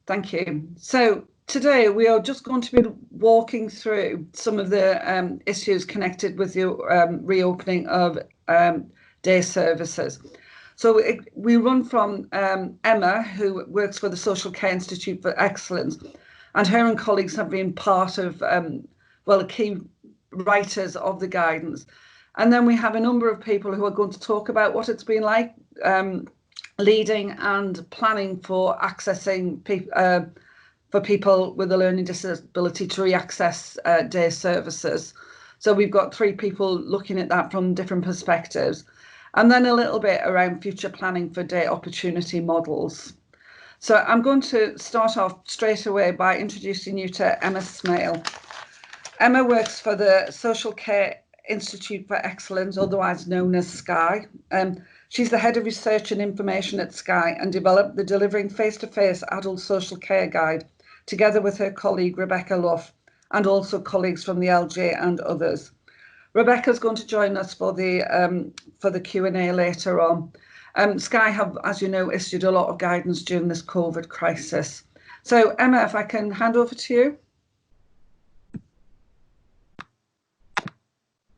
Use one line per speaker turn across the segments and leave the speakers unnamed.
Thank you. So today we are just going to be walking through some of the issues connected with the reopening of day services. So we run from Emma, who works for the Social Care Institute for Excellence, and her and colleagues have been part of, key writers of the guidance. And then we have a number of people who are going to talk about what it's been like leading and planning for accessing for people with a learning disability to re-access day services. So we've got three people looking at that from different perspectives. And then a little bit around future planning for day opportunity models. So I'm going to start off straight away by introducing you to Emma Smale. Emma works for the Social Care Institute for Excellence, otherwise known as SCI. She's the head of research and information at SCI and developed the Delivering Face-to-Face Adult Social Care Guide together with her colleague Rebecca Luff and also colleagues from the LJ and others. Rebecca's going to join us for the Q&A later on. SCI have, as you know, issued a lot of guidance during this COVID crisis. So Emma, if I can hand over to you.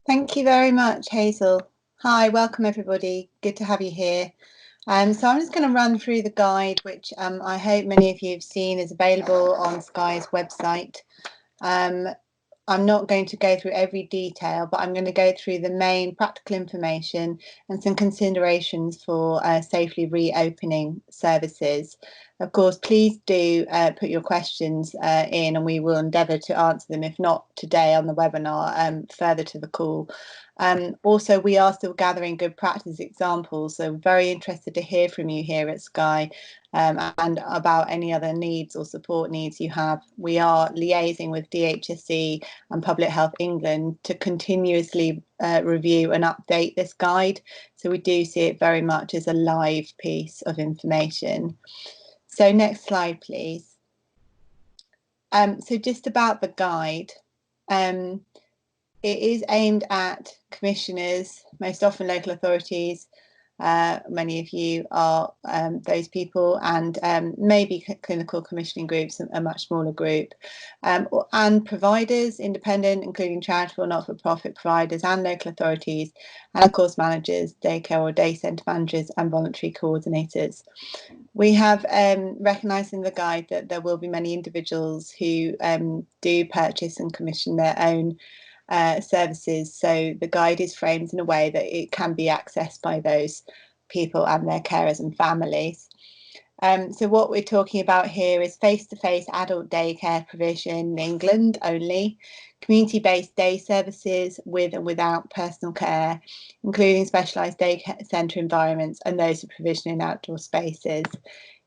Thank you very much, Hazel. Hi, welcome everybody. Good to have you here. So I'm just going to run through the guide, which I hope many of you have seen is available on SCI's website. I'm not going to go through every detail, but I'm going to go through the main practical information and some considerations for safely reopening services. Of course, please do put your questions in and we will endeavour to answer them, if not today on the webinar, further to the call. Also, we are still gathering good practice examples, so very interested to hear from you here at SCI and about any other needs or support needs you have. We are liaising with DHSE and Public Health England to continuously review and update this guide, so we do see it very much as a live piece of information. So next slide, please. So just about the guide. It is aimed at commissioners, most often local authorities. Many of you are those people, and maybe clinical commissioning groups, a much smaller group, and providers, independent, including charitable, not-for-profit providers and local authorities, and of course managers, daycare or day centre managers and voluntary coordinators. We have recognised in the guide that there will be many individuals who do purchase and commission their own services, so the guide is framed in a way that it can be accessed by those people and their carers and families. So what we're talking about here is face-to-face adult daycare provision in England only, community-based day services with and without personal care, including specialised day centre environments and those of provision in outdoor spaces.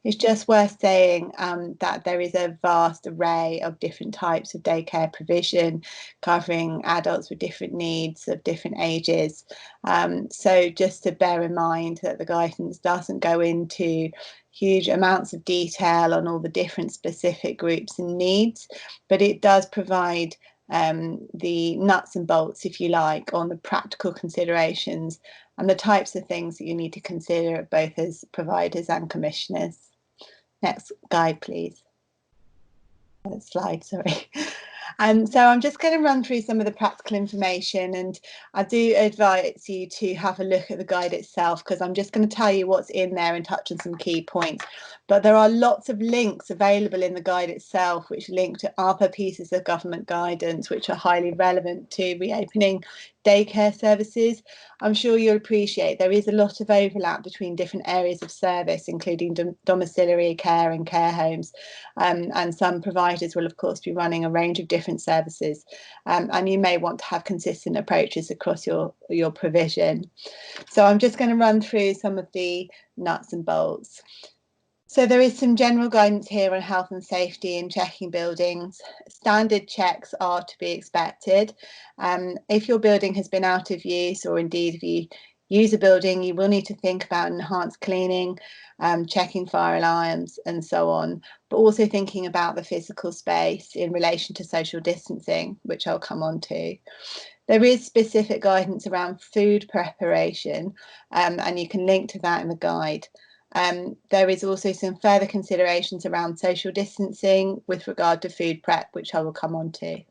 It's just worth saying that there is a vast array of different types of daycare provision covering adults with different needs of different ages. So just to bear in mind that the guidance doesn't go into huge amounts of detail on all the different specific groups and needs, but it does provide the nuts and bolts, if you like, on the practical considerations and the types of things that you need to consider both as providers and commissioners. Next guide, please. Slide, sorry. So I'm just going to run through some of the practical information, and I do advise you to have a look at the guide itself, because I'm just going to tell you what's in there and touch on some key points. But there are lots of links available in the guide itself which link to other pieces of government guidance which are highly relevant to reopening daycare services. I'm sure you'll appreciate there is a lot of overlap between different areas of service, including domiciliary care and care homes, and some providers will of course be running a range of different services, and you may want to have consistent approaches across your provision. So I'm just going to run through some of the nuts and bolts. So there is some general guidance here on health and safety in checking buildings. Standard checks are to be expected. If your building has been out of use, or indeed if you use a building, you will need to think about enhanced cleaning, checking fire alarms and so on, but also thinking about the physical space in relation to social distancing, which I'll come on to. There is specific guidance around food preparation, and you can link to that in the guide. There is also some further considerations around social distancing with regard to food prep, which I will come on to.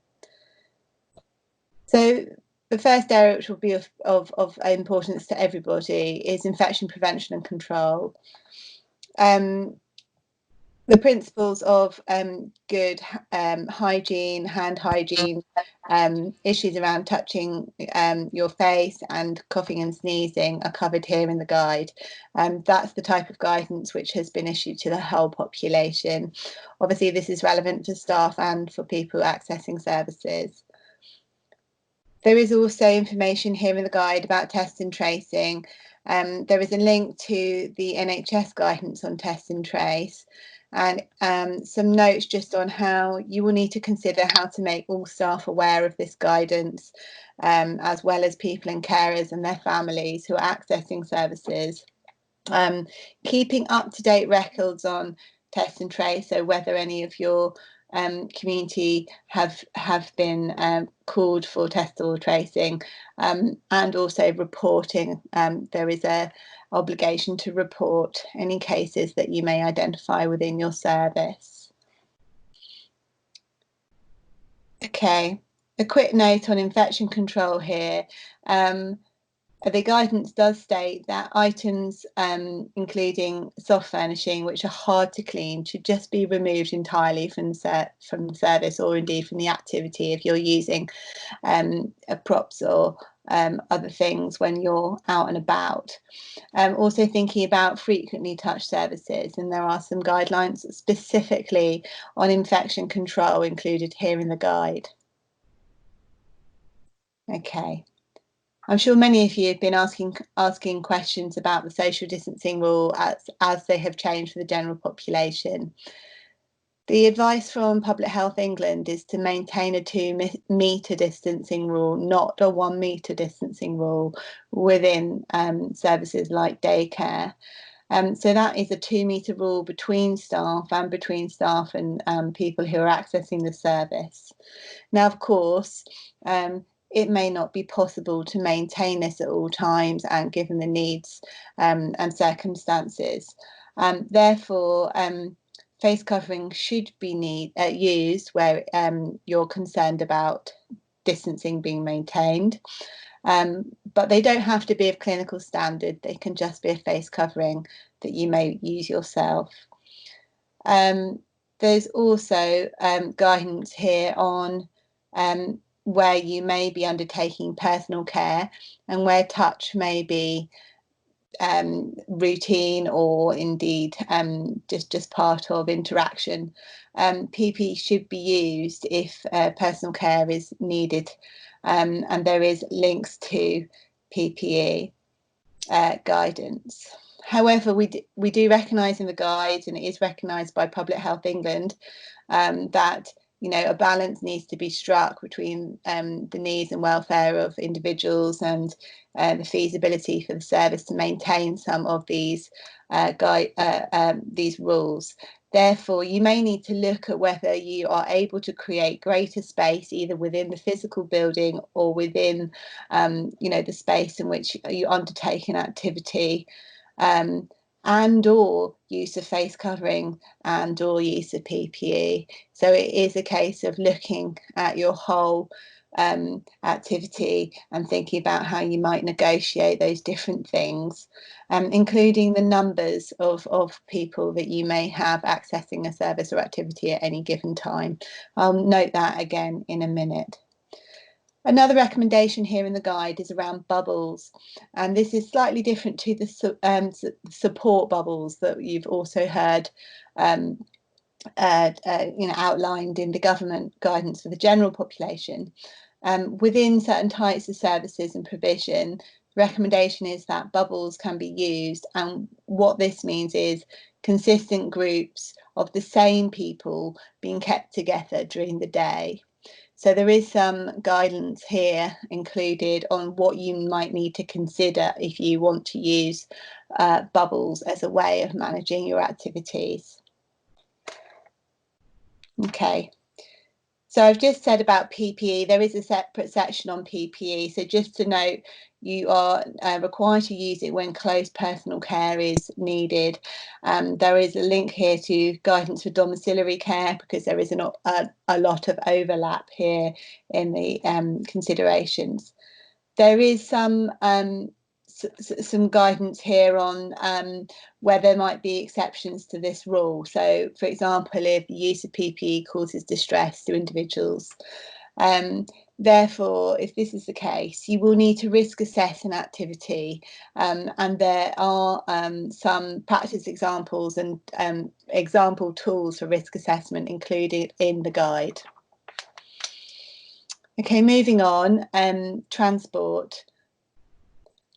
So the first area which will be of importance to everybody is infection prevention and control. The principles of good hygiene, hand hygiene, issues around touching your face and coughing and sneezing are covered here in the guide. That's the type of guidance which has been issued to the whole population. Obviously, this is relevant for staff and for people accessing services. There is also information here in the guide about test and tracing. There is a link to the NHS guidance on test and trace, and some notes just on how you will need to consider how to make all staff aware of this guidance, as well as people and carers and their families who are accessing services. Keeping up-to-date records on test and trace, so whether any of your community have been called for test or tracing, and also reporting. There is a obligation to report any cases that you may identify within your service. Okay, a quick note on infection control here. The guidance does state that items, including soft furnishing, which are hard to clean, should just be removed entirely from the service, or indeed from the activity if you're using props or other things when you're out and about. Also thinking about frequently touched services, and there are some guidelines specifically on infection control included here in the guide. Okay. I'm sure many of you have been asking questions about the social distancing rule as they have changed for the general population. The advice from Public Health England is to maintain a 2-metre distancing rule, not a 1-metre distancing rule within services like daycare. So that is a 2-metre rule between staff and people who are accessing the service. Now, of course, it may not be possible to maintain this at all times and given the needs and circumstances. Therefore, face covering should be used where you're concerned about distancing being maintained. But they don't have to be of clinical standard. They can just be a face covering that you may use yourself. There's also guidance here on where you may be undertaking personal care and where touch may be routine or indeed just part of interaction. PPE should be used if personal care is needed, and there is links to PPE guidance. However, we do recognise in the guide, and it is recognised by Public Health England, that a balance needs to be struck between the needs and welfare of individuals and the feasibility for the service to maintain some of these rules. Therefore, you may need to look at whether you are able to create greater space either within the physical building or within the space in which you undertake an activity, and or use of face covering and or use of PPE. So it is a case of looking at your whole activity and thinking about how you might negotiate those different things, including the numbers of people that you may have accessing a service or activity at any given time. I'll note that again in a minute. Another recommendation here in the guide is around bubbles, and this is slightly different to the support bubbles that you've also heard outlined in the government guidance for the general population. Within certain types of services and provision, recommendation is that bubbles can be used, and what this means is consistent groups of the same people being kept together during the day. So there is some guidance here included on what you might need to consider if you want to use bubbles as a way of managing your activities. Okay, So I've just said about PPE, there is a separate section on PPE. So just to note, you are required to use it when close personal care is needed. There is a link here to guidance for domiciliary care, because there is a lot of overlap here in the considerations. There is some guidance here on where there might be exceptions to this rule. So, for example, if the use of PPE causes distress to individuals. Therefore, if this is the case, you will need to risk assess an activity, and there are some practice examples and example tools for risk assessment included in the guide. Okay, moving on, transport.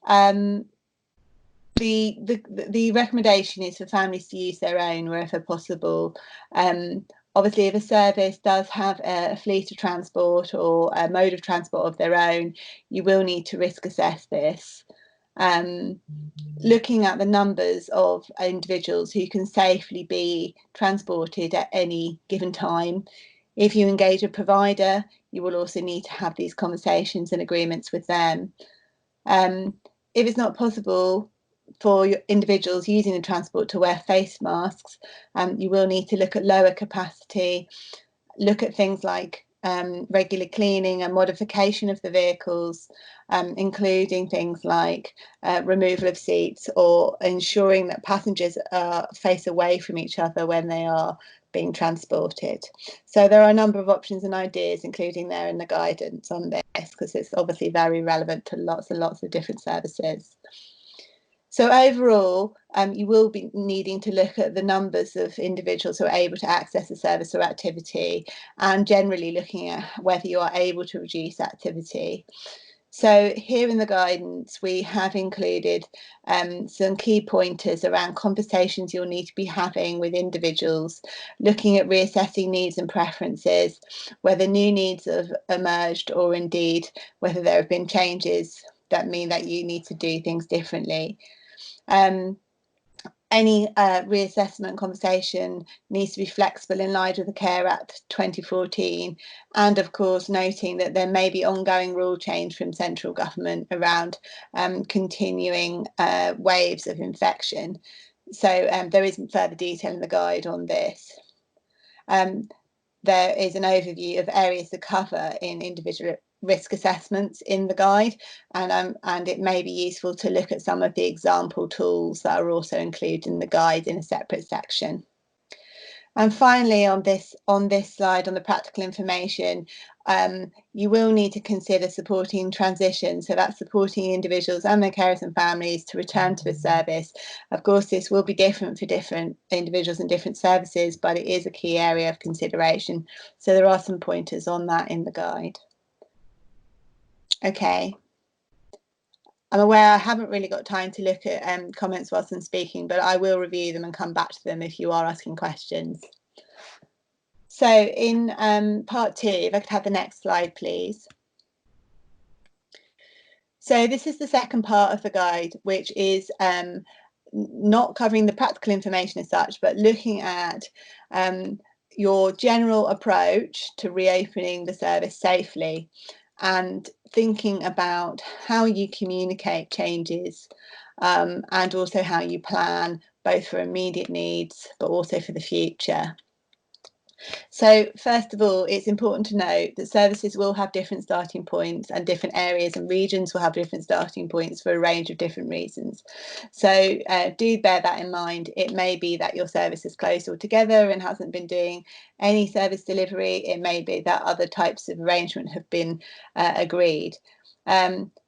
The recommendation is for families to use their own wherever possible. Obviously, if a service does have a fleet of transport or a mode of transport of their own, you will need to risk assess this. Looking at the numbers of individuals who can safely be transported at any given time. If you engage a provider, you will also need to have these conversations and agreements with them. If it's not possible for individuals using the transport to wear face masks, you will need to look at lower capacity, look at things like regular cleaning and modification of the vehicles, including things like removal of seats or ensuring that passengers face away from each other when they are being transported. So there are a number of options and ideas, including there in the guidance on this, because it's obviously very relevant to lots and lots of different services. So overall, you will be needing to look at the numbers of individuals who are able to access a service or activity, and generally looking at whether you are able to reduce activity. So here in the guidance, we have included some key pointers around conversations you'll need to be having with individuals, looking at reassessing needs and preferences, whether new needs have emerged or indeed whether there have been changes that mean that you need to do things differently. Any reassessment conversation needs to be flexible in line with the Care Act 2014, and of course noting that there may be ongoing rule change from central government around continuing waves of infection. So there isn't further detail in the guide on this. There is an overview of areas to cover in individual risk assessments in the guide, and it may be useful to look at some of the example tools that are also included in the guide in a separate section. And finally, on this slide, on the practical information, you will need to consider supporting transition. So that's supporting individuals and their carers and families to return to a service. Of course, this will be different for different individuals and different services, but it is a key area of consideration. So there are some pointers on that in the guide. Okay. I'm aware I haven't really got time to look at comments whilst I'm speaking, but I will review them and come back to them if you are asking questions. So in part 2, if I could have the next slide, please. So this is the second part of the guide, which is not covering the practical information as such, but looking at your general approach to reopening the service safely, and thinking about how you communicate changes and also how you plan both for immediate needs but also for the future. So first of all, it's important to note that services will have different starting points, and different areas and regions will have different starting points for a range of different reasons. So do bear that in mind. It may be that your service is closed altogether and hasn't been doing any service delivery. It may be that other types of arrangement have been agreed.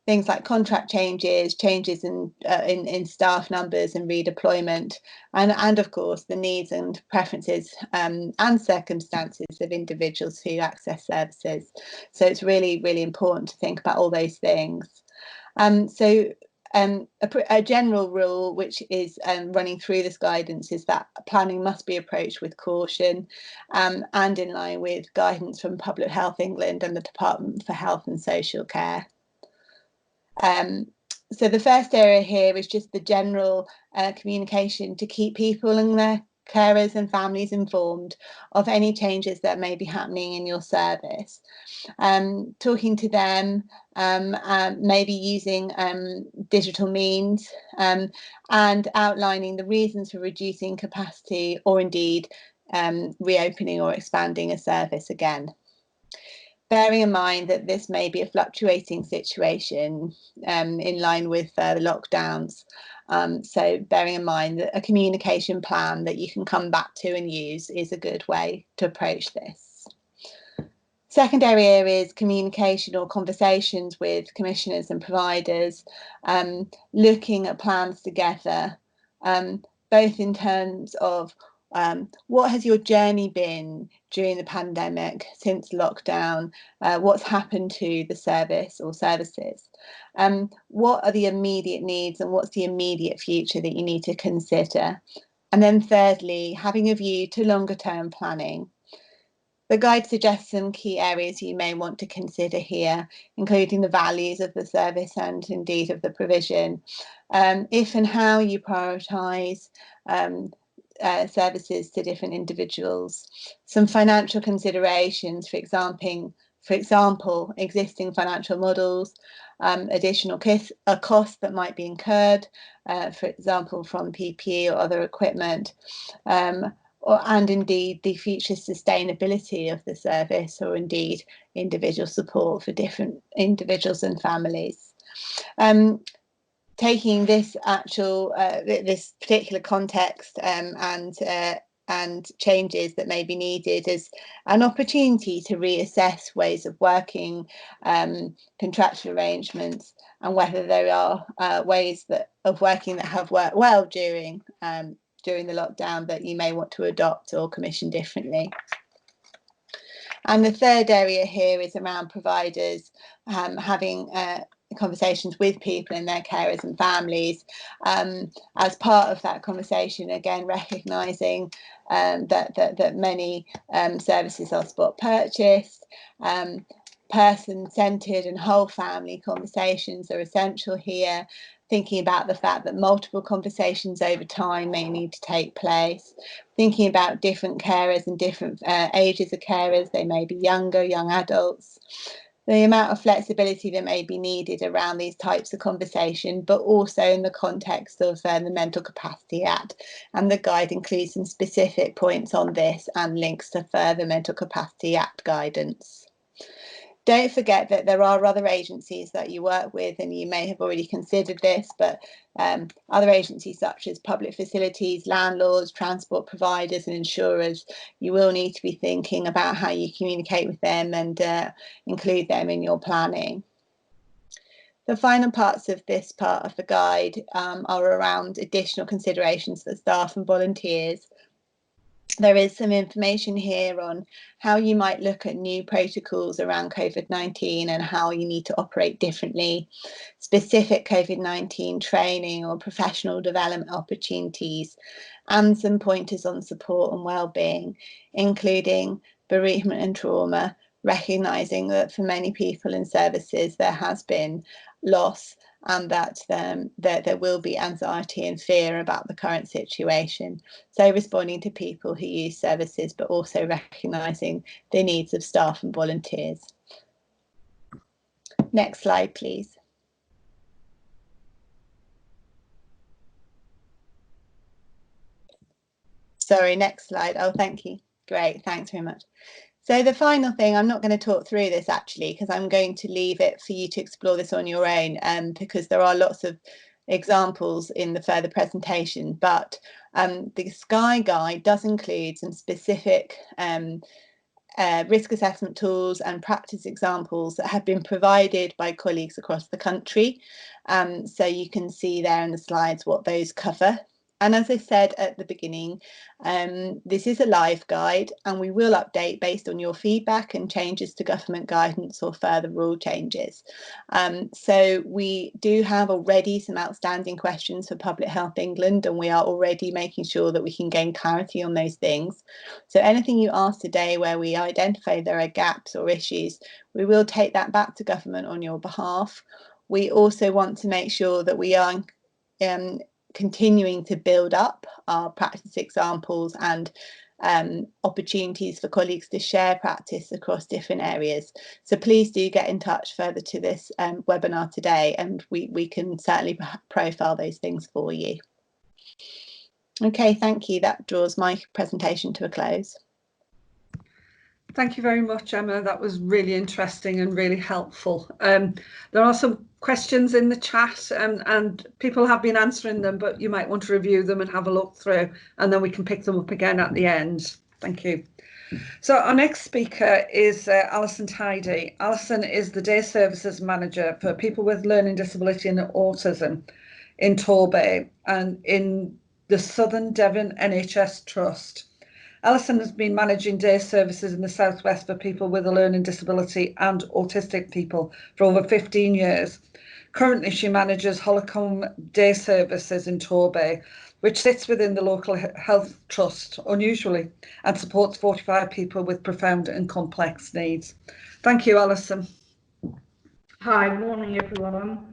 Things like contract changes, changes in staff numbers and redeployment, and of course the needs and preferences and circumstances of individuals who access services. So it's really, really important to think about all those things. A general rule which is running through this guidance is that planning must be approached with caution and in line with guidance from Public Health England and the Department for Health and Social Care. So the first area here is just the general communication to keep people and their carers and families informed of any changes that may be happening in your service. Talking to them, maybe using digital means, and outlining the reasons for reducing capacity or indeed reopening or expanding a service again. Bearing in mind that this may be a fluctuating situation in line with the lockdowns. So bearing in mind that a communication plan that you can come back to and use is a good way to approach this. Secondary areas, communication or conversations with commissioners and providers, looking at plans together, both in terms of what has your journey been during the pandemic since lockdown? What's happened to the service or services? What are the immediate needs and what's the immediate future that you need to consider? And then thirdly, having a view to longer term planning. The guide suggests some key areas you may want to consider here, including the values of the service and indeed of the provision, if and how you prioritise services to different individuals, some financial considerations, for example, existing financial models, additional costs that might be incurred, for example, from PPE or other equipment, and indeed the future sustainability of the service, or indeed individual support for different individuals and families. Taking this this particular context and changes that may be needed as an opportunity to reassess ways of working, contractual arrangements, and whether there are ways of working that have worked well during the lockdown that you may want to adopt or commission differently. And the third area here is around providers having conversations with people and their carers and families. As part of that conversation, again, recognising that many services are spot purchased. Person-centred and whole family conversations are essential here, thinking about the fact that multiple conversations over time may need to take place, thinking about different carers and different ages of carers. They may be younger, young adults, the amount of flexibility that may be needed around these types of conversation, but also in the context of the Mental Capacity Act. And the guide includes some specific points on this and links to further Mental Capacity Act guidance. Don't forget that there are other agencies that you work with, and you may have already considered this, but other agencies such as public facilities, landlords, transport providers and insurers, you will need to be thinking about how you communicate with them and include them in your planning. The final parts of this part of the guide are around additional considerations for staff and volunteers. There is some information here on how you might look at new protocols around COVID-19 and how you need to operate differently, specific COVID-19 training or professional development opportunities, and some pointers on support and well-being, including bereavement and trauma, recognising that for many people in services there has been loss, and that there will be anxiety and fear about the current situation. So responding to people who use services, but also recognising the needs of staff and volunteers. Next slide, please. Sorry, next slide. Oh, thank you. Great, thanks very much. So the final thing, I'm not going to talk through this actually, because I'm going to leave it for you to explore this on your own, because there are lots of examples in the further presentation, but the Sky Guide does include some specific risk assessment tools and practice examples that have been provided by colleagues across the country. So you can see there in the slides what those cover. And as I said at the beginning, this is a live guide, and we will update based on your feedback and changes to government guidance or further rule changes. So we do have already some outstanding questions for Public Health England, and we are already making sure that we can gain clarity on those things. So anything you ask today where we identify there are gaps or issues, we will take that back to government on your behalf. We also want to make sure that we are continuing to build up our practice examples and opportunities for colleagues to share practice across different areas. So please do get in touch further to this webinar today, and we can certainly profile those things for you. Okay, thank you. That draws my presentation to a close.
Thank you very much, Emma. That was really interesting and really helpful. There are some questions in the chat and people have been answering them, but you might want to review them and have a look through, and then we can pick them up again at the end. Thank you. So our next speaker is Alison Tidy. Alison is the Day Services Manager for people with learning disability and autism in Torbay and in the Southern Devon NHS Trust. Alison has been managing day services in the southwest for people with a learning disability and autistic people for over 15 years. Currently, she manages Holcombe Day Services in Torbay, which sits within the local health trust, unusually, and supports 45 people with profound and complex needs. Thank you, Alison.
Hi, morning everyone.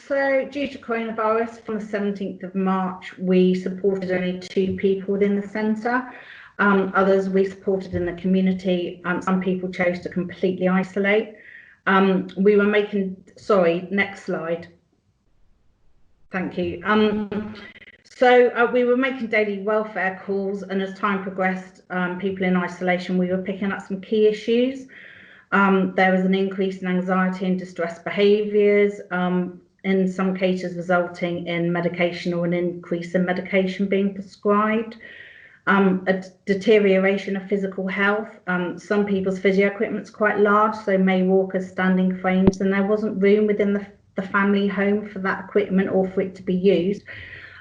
So due to coronavirus, from the 17th of March, we supported only 2 people within the centre. Others we supported in the community. Some people chose to completely isolate. We were making, sorry, next slide. Thank you. So we were making daily welfare calls, and as time progressed, people in isolation, we were picking up some key issues. There was an increase in anxiety and distress behaviours, in some cases resulting in medication or an increase in medication being prescribed. A deterioration of physical health. Some people's physio equipment's quite large, so may walkers, standing frames, and there wasn't room within the family home for that equipment or for it to be used.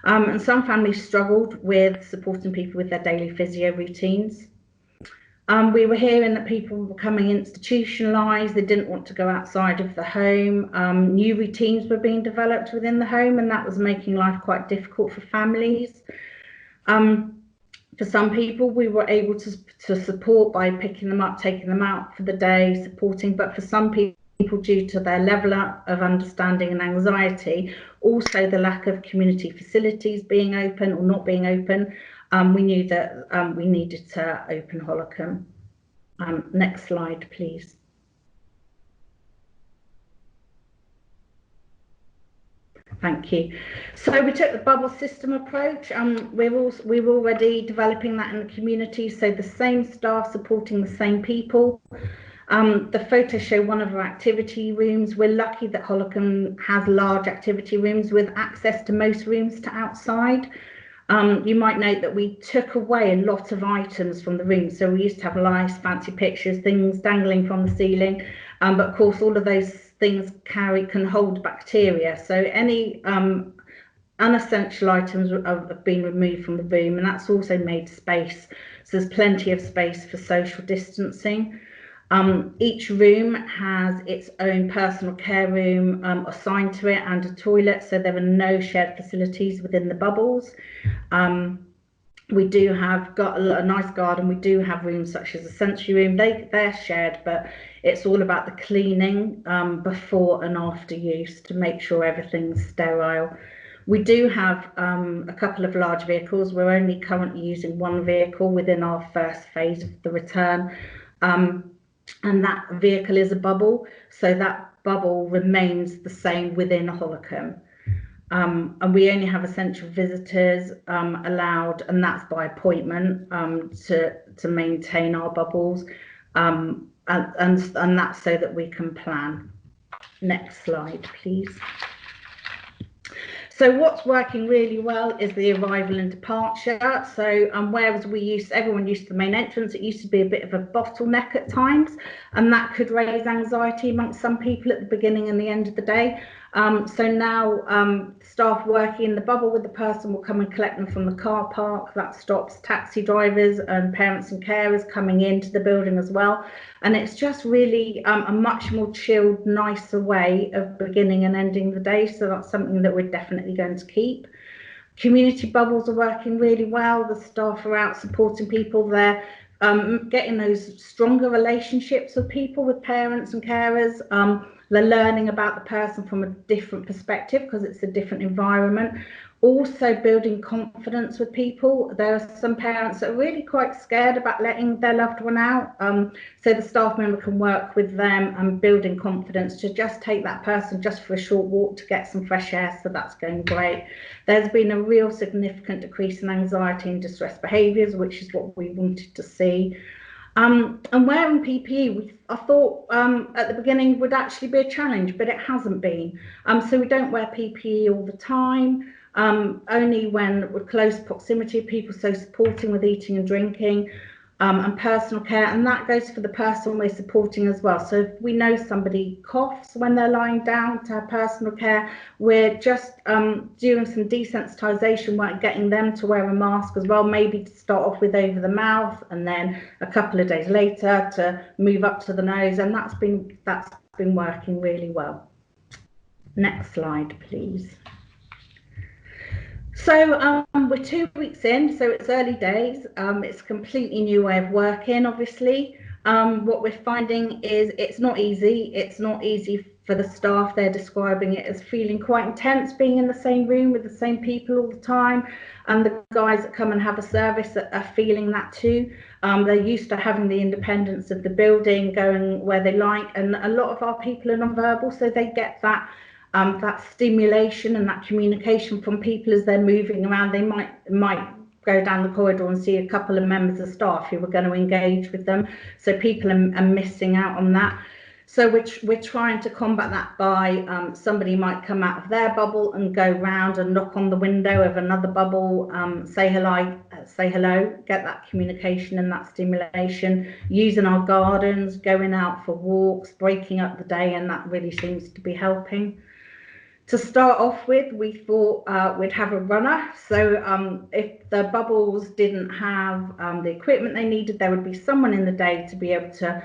And some families struggled with supporting people with their daily physio routines. We were hearing that people were becoming institutionalised, they didn't want to go outside of the home. New routines were being developed within the home, and that was making life quite difficult for families. For some people, we were able to support by picking them up, taking them out for the day, supporting, but for some people, due to their level of understanding and anxiety, also the lack of community facilities being open or not being open, we knew that we needed to open Holcombe. Next slide, please. Thank you. So we took the bubble system approach. We were already developing that in the community, so the same staff supporting the same people. The photos show one of our activity rooms. We're lucky that Holcombe has large activity rooms with access to most rooms to outside. You might note that we took away a lot of items from the room. So we used to have nice fancy pictures, things dangling from the ceiling, but of course all of those things can hold bacteria. So any unessential items have been removed from the room, and that's also made space. So there's plenty of space for social distancing. Each room has its own personal care room assigned to it and a toilet, so there are no shared facilities within the bubbles. We do have got a nice garden. We do have rooms such as a sensory room. They're shared, but it's all about the cleaning before and after use to make sure everything's sterile. We do have a couple of large vehicles. We're only currently using one vehicle within our first phase of the return. And that vehicle is a bubble, so that bubble remains the same within Holcombe. And we only have essential visitors allowed, and that's by appointment to maintain our bubbles, and that's so that we can plan. Next slide, please. So what's working really well is the arrival and departure. So whereas everyone used the main entrance, it used to be a bit of a bottleneck at times, and that could raise anxiety amongst some people at the beginning and the end of the day. So now staff working in the bubble with the person will come and collect them from the car park. That stops taxi drivers and parents and carers coming into the building as well. And it's just really a much more chilled, nicer way of beginning and ending the day. So that's something that we're definitely going to keep. Community bubbles are working really well. The staff are out supporting people there, getting those stronger relationships with people, with parents and carers. They're learning about the person from a different perspective because it's a different environment. Also building confidence with people. There are some parents that are really quite scared about letting their loved one out. So the staff member can work with them and building confidence to just take that person just for a short walk to get some fresh air. So that's going great. There's been a real significant decrease in anxiety and distress behaviours, which is what we wanted to see. And wearing PPE, I thought at the beginning would actually be a challenge, but it hasn't been. So we don't wear PPE all the time. Only when we're close proximity of people, so supporting with eating and drinking, and personal care, and that goes for the person we're supporting as well. So if we know somebody coughs when they're lying down, to have personal care, we're just doing some desensitization work, getting them to wear a mask as well, maybe to start off with over the mouth, and then a couple of days later to move up to the nose, and that's been working really well. Next slide, please. So we're 2 weeks in, so it's early days. It's a completely new way of working, obviously. What we're finding is it's not easy. It's not easy for the staff. They're describing it as feeling quite intense, being in the same room with the same people all the time. And the guys that come and have a service are feeling that too. They're used to having the independence of the building, going where they like. And a lot of our people are non-verbal, so they get that stimulation and that communication from people as they're moving around. They might go down the corridor and see a couple of members of staff who are going to engage with them. So people are missing out on that. So we're trying to combat that by somebody might come out of their bubble and go round and knock on the window of another bubble, say hello, get that communication and that stimulation, using our gardens, going out for walks, breaking up the day, and that really seems to be helping. To start off with, we thought we'd have a runner. So if the bubbles didn't have the equipment they needed, there would be someone in the day to be able to,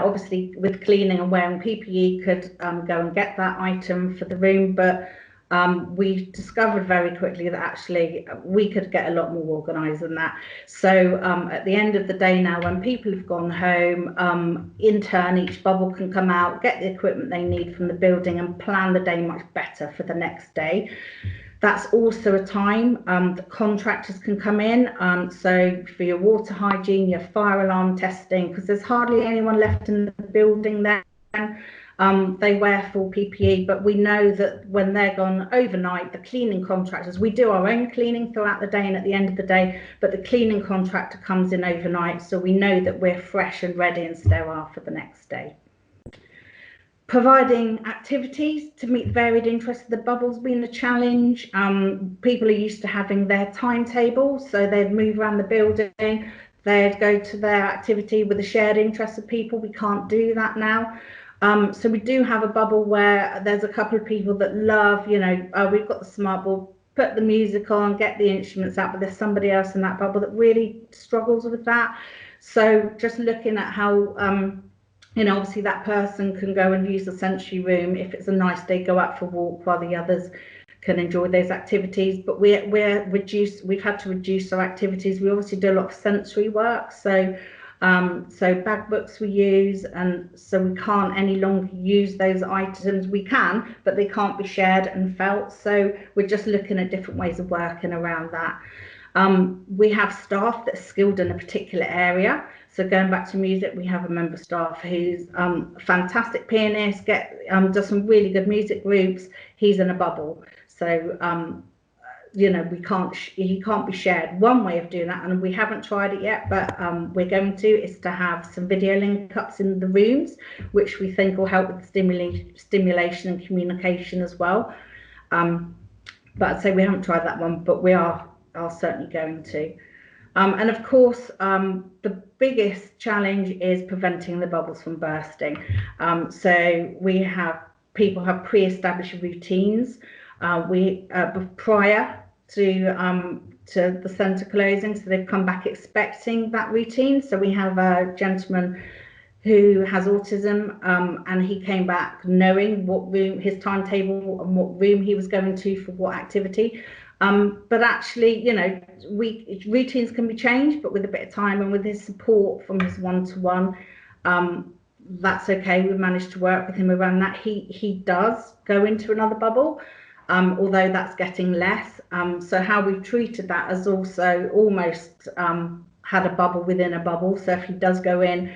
obviously with cleaning and wearing PPE, could go and get that item for the room. But we discovered very quickly that actually we could get a lot more organised than that. So at the end of the day now, when people have gone home, in turn, each bubble can come out, get the equipment they need from the building and plan the day much better for the next day. That's also a time that contractors can come in. So for your water hygiene, your fire alarm testing, because there's hardly anyone left in the building then. They wear full PPE, but we know that when they're gone overnight, the cleaning contractors, we do our own cleaning throughout the day and at the end of the day, but the cleaning contractor comes in overnight, so we know that we're fresh and ready and sterile for the next day. Providing activities to meet varied interests of the bubbles being a challenge. People are used to having their timetable, so they'd move around the building, they'd go to their activity with a shared interest of people. We can't do that now. So we do have a bubble where there's a couple of people that love, we've got the smart board, put the music on, get the instruments out, but there's somebody else in that bubble that really struggles with that. So just looking at how, obviously that person can go and use the sensory room. If it's a nice day, go out for a walk while the others can enjoy those activities. But we've had to reduce our activities. We obviously do a lot of sensory work. So bag books we use, and so we can't any longer use those items. We can, but they can't be shared and felt. So we're just looking at different ways of working around that. We have staff that's skilled in a particular area. So going back to music, we have a member of staff who's a fantastic pianist, does some really good music groups. He's in a bubble. So he can't be shared. One way of doing that, and we haven't tried it yet, but we're going to, is to have some video link ups in the rooms, which we think will help with stimulation and communication as well. But I'd say we haven't tried that one, but we are certainly going to. And of course, the biggest challenge is preventing the bubbles from bursting. So people have pre-established routines. Prior to the centre closing, so they've come back expecting that routine. So we have a gentleman who has autism, and he came back knowing what room, his timetable, and what room he was going to for what activity. But actually, routines can be changed, but with a bit of time and with his support from his one-to-one, that's okay. We managed to work with him around that. He does go into another bubble, although that's getting less. So how we've treated that as also almost had a bubble within a bubble. So if he does go in,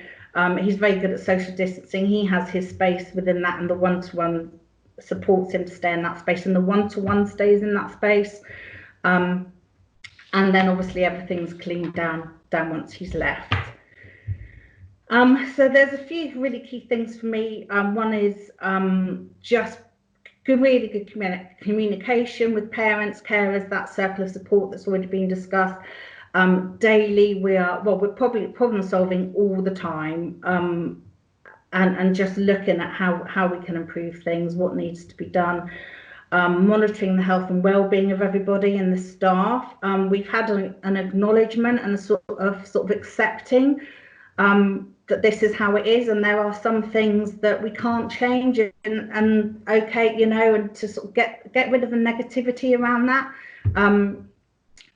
he's very good at social distancing. He has his space within that, and the one-to-one supports him to stay in that space, and the one-to-one stays in that space. And then obviously everything's cleaned down once he's left. So there's a few really key things for me. One is just really good communication with parents, carers, that circle of support that's already been discussed. Daily, we're probably problem solving all the time, and just looking at how we can improve things, what needs to be done. Monitoring the health and well-being of everybody and the staff. We've had an acknowledgement and a sort of accepting that this is how it is, and there are some things that we can't change, and okay, you know, and to sort of get rid of the negativity around that.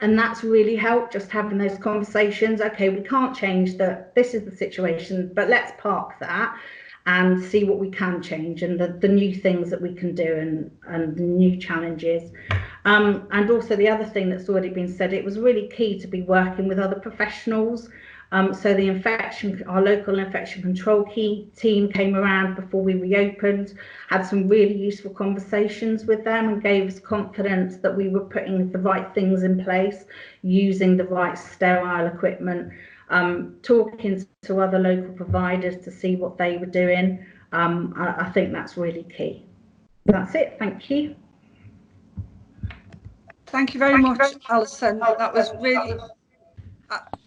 And that's really helped, just having those conversations. Okay, we can't change that, this is the situation, but let's park that and see what we can change, and the new things that we can do, and the new challenges. And also the other thing that's already been said, it was really key to be working with other professionals. So our local infection control team came around before we reopened, had some really useful conversations with them, and gave us confidence that we were putting the right things in place, using the right sterile equipment, talking to other local providers to see what they were doing. I think that's really key. That's it. Thank you.
Thank you very much, Alison.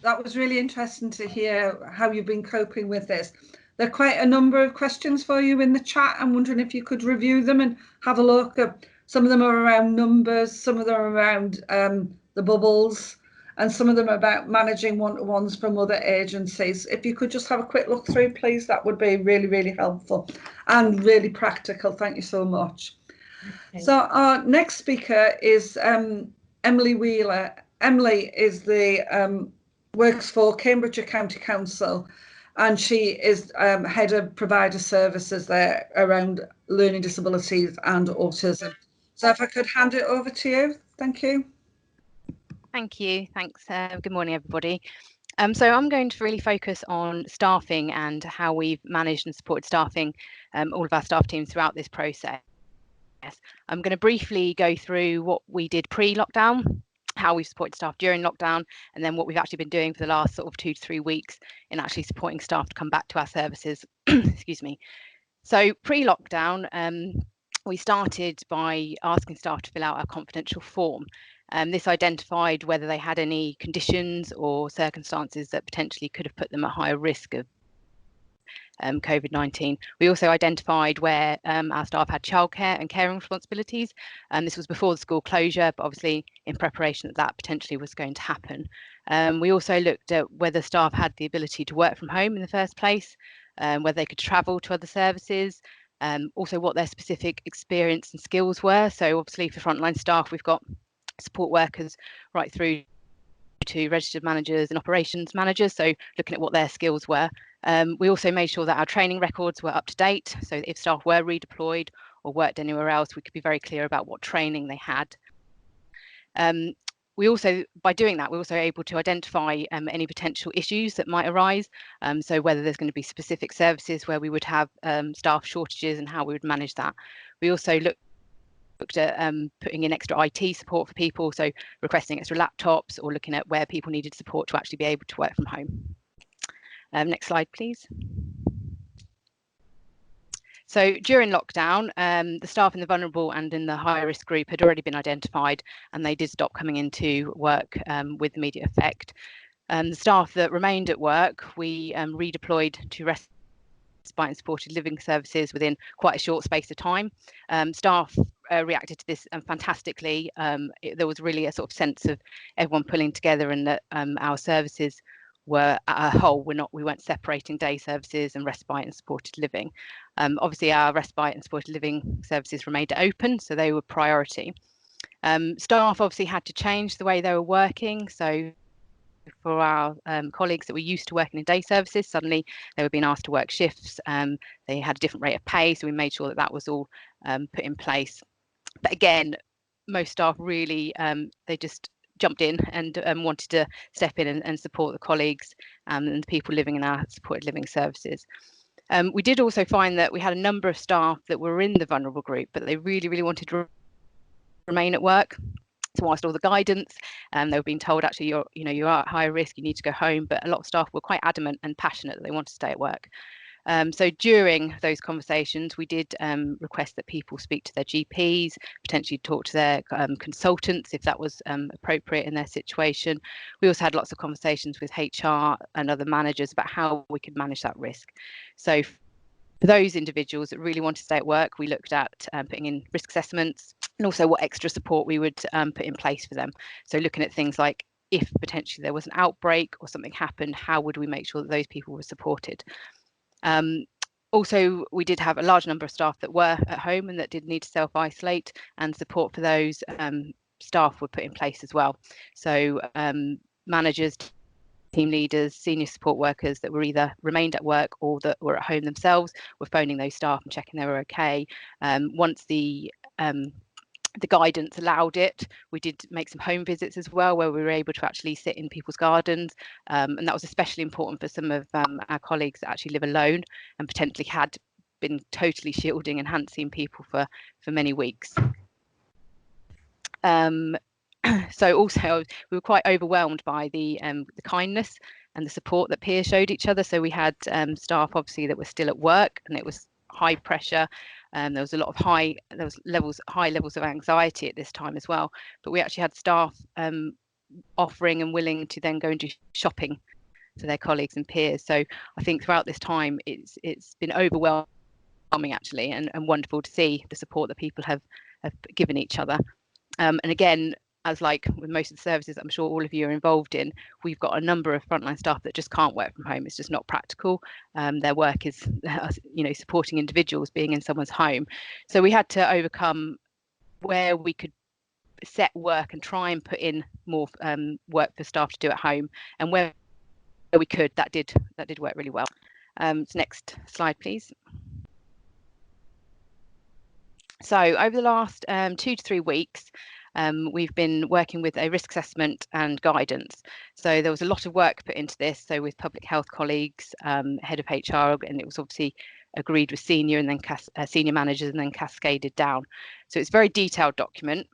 That was really interesting to hear how you've been coping with this. There are quite a number of questions for you in the chat. I'm wondering if you could review them and have a look at. Some of them are around numbers, some of them are around the bubbles, and some of them are about managing one-to-ones from other agencies. If you could just have a quick look through, please, that would be really, really helpful and really practical. Thank you so much. Okay. So our next speaker is Emily Wheeler. Emily is the works for Cambridgeshire County Council, and she is head of provider services there around learning disabilities and autism. So if I could hand it over to you, thank you.
Thank you. Thanks. Good morning, everybody. So I'm going to really focus on staffing and how we've managed and supported staffing, all of our staff teams throughout this process. I'm going to briefly go through what we did pre-lockdown, how we've supported staff during lockdown, and then what we've actually been doing for the last sort of 2 to 3 weeks in actually supporting staff to come back to our services. Excuse me. So pre-lockdown, we started by asking staff to fill out a confidential form. This identified whether they had any conditions or circumstances that potentially could have put them at higher risk of COVID-19. We also identified where our staff had childcare and caring responsibilities, and this was before the school closure, but obviously in preparation that potentially was going to happen. We also looked at whether staff had the ability to work from home in the first place, whether they could travel to other services, also what their specific experience and skills were. So obviously for frontline staff, we've got support workers right through to registered managers and operations managers, so looking at what their skills were. We also made sure that our training records were up to date, so if staff were redeployed or worked anywhere else, we could be very clear about what training they had. We also, by doing that, we're also able to identify any potential issues that might arise. So whether there's going to be specific services where we would have staff shortages and how we would manage that. We also looked at putting in extra IT support for people, so requesting extra laptops or looking at where people needed support to actually be able to work from home. Next slide, please. So during lockdown, the staff in the vulnerable and in the high risk group had already been identified, and they did stop coming into work with immediate effect. The staff that remained at work, we redeployed to respite and supported living services within quite a short space of time. Staff reacted to this fantastically. There was really a sort of sense of everyone pulling together, and that our services were at a whole. We weren't separating day services and respite and supported living. Obviously, our respite and supported living services remained open, so they were priority. Staff obviously had to change the way they were working, so for our colleagues that were used to working in day services, suddenly they were being asked to work shifts. They had a different rate of pay, so we made sure that that was all put in place. But again, most staff really, they just jumped in and wanted to step in and support the colleagues and the people living in our supported living services. We did also find that we had a number of staff that were in the vulnerable group, but they really, really wanted to remain at work. So whilst all the guidance, they were being told actually you're at higher risk, you need to go home, but a lot of staff were quite adamant and passionate that they want to stay at work. So during those conversations, we did request that people speak to their GPs, potentially talk to their consultants if that was appropriate in their situation. We also had lots of conversations with HR and other managers about how we could manage that risk. So for those individuals that really want to stay at work, we looked at putting in risk assessments and also what extra support we would put in place for them. So looking at things like if potentially there was an outbreak or something happened, how would we make sure that those people were supported? Also, we did have a large number of staff that were at home and that did need to self-isolate, and support for those staff were put in place as well. So managers, team leaders, senior support workers that were either remained at work or that were at home themselves were phoning those staff and checking they were okay. Once the guidance allowed it, we did make some home visits as well, where we were able to actually sit in people's gardens, and that was especially important for some of our colleagues that actually live alone and potentially had been totally shielding and hadn't seen people for many weeks. So also we were quite overwhelmed by the kindness and the support that peers showed each other. So we had staff obviously that were still at work, and it was high pressure. There was a lot of high levels of anxiety at this time as well. But we actually had staff offering and willing to then go and do shopping for their colleagues and peers. So I think throughout this time, it's been overwhelming actually, and wonderful to see the support that people have given each other. And again, as like with most of the services I'm sure all of you are involved in, we've got a number of frontline staff that just can't work from home. It's just not practical. Their work is, supporting individuals being in someone's home. So we had to overcome where we could set work and try and put in more work for staff to do at home, and where we could, that did work really well. So next slide, please. So over the last 2 to 3 weeks, we've been working with a risk assessment and guidance. So there was a lot of work put into this. So with public health colleagues, head of HR, and it was obviously agreed with senior and then senior managers and then cascaded down. So it's a very detailed document.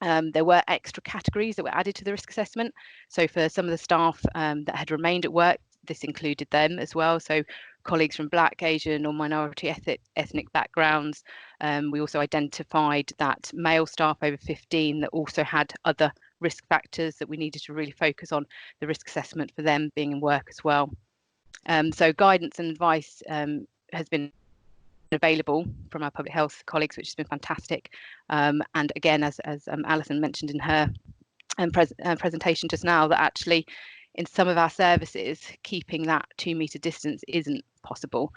There were extra categories that were added to the risk assessment. So for some of the staff that had remained at work, this included them as well. So colleagues from Black, Asian or minority ethnic backgrounds. We also identified that male staff over 15 that also had other risk factors that we needed to really focus on the risk assessment for them being in work as well. So guidance and advice has been available from our public health colleagues, which has been fantastic. And again, as Alison mentioned in her presentation just now, that actually in some of our services, keeping that 2 metre distance isn't possible.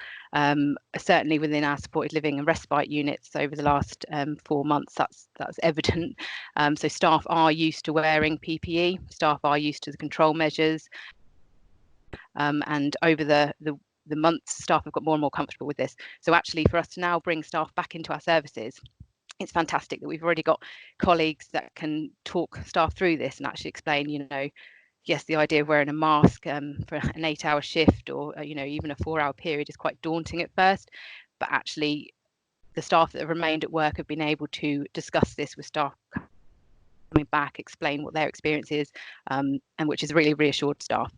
Certainly within our supported living and respite units over the last 4 months, that's evident. So staff are used to wearing PPE, staff are used to the control measures, and over the months, staff have got more and more comfortable with this. So actually for us to now bring staff back into our services, it's fantastic that we've already got colleagues that can talk staff through this and actually explain, yes, the idea of wearing a mask for an 8-hour shift or, even a 4-hour period is quite daunting at first. But actually, the staff that have remained at work have been able to discuss this with staff coming back, explain what their experience is, and which has really reassured staff.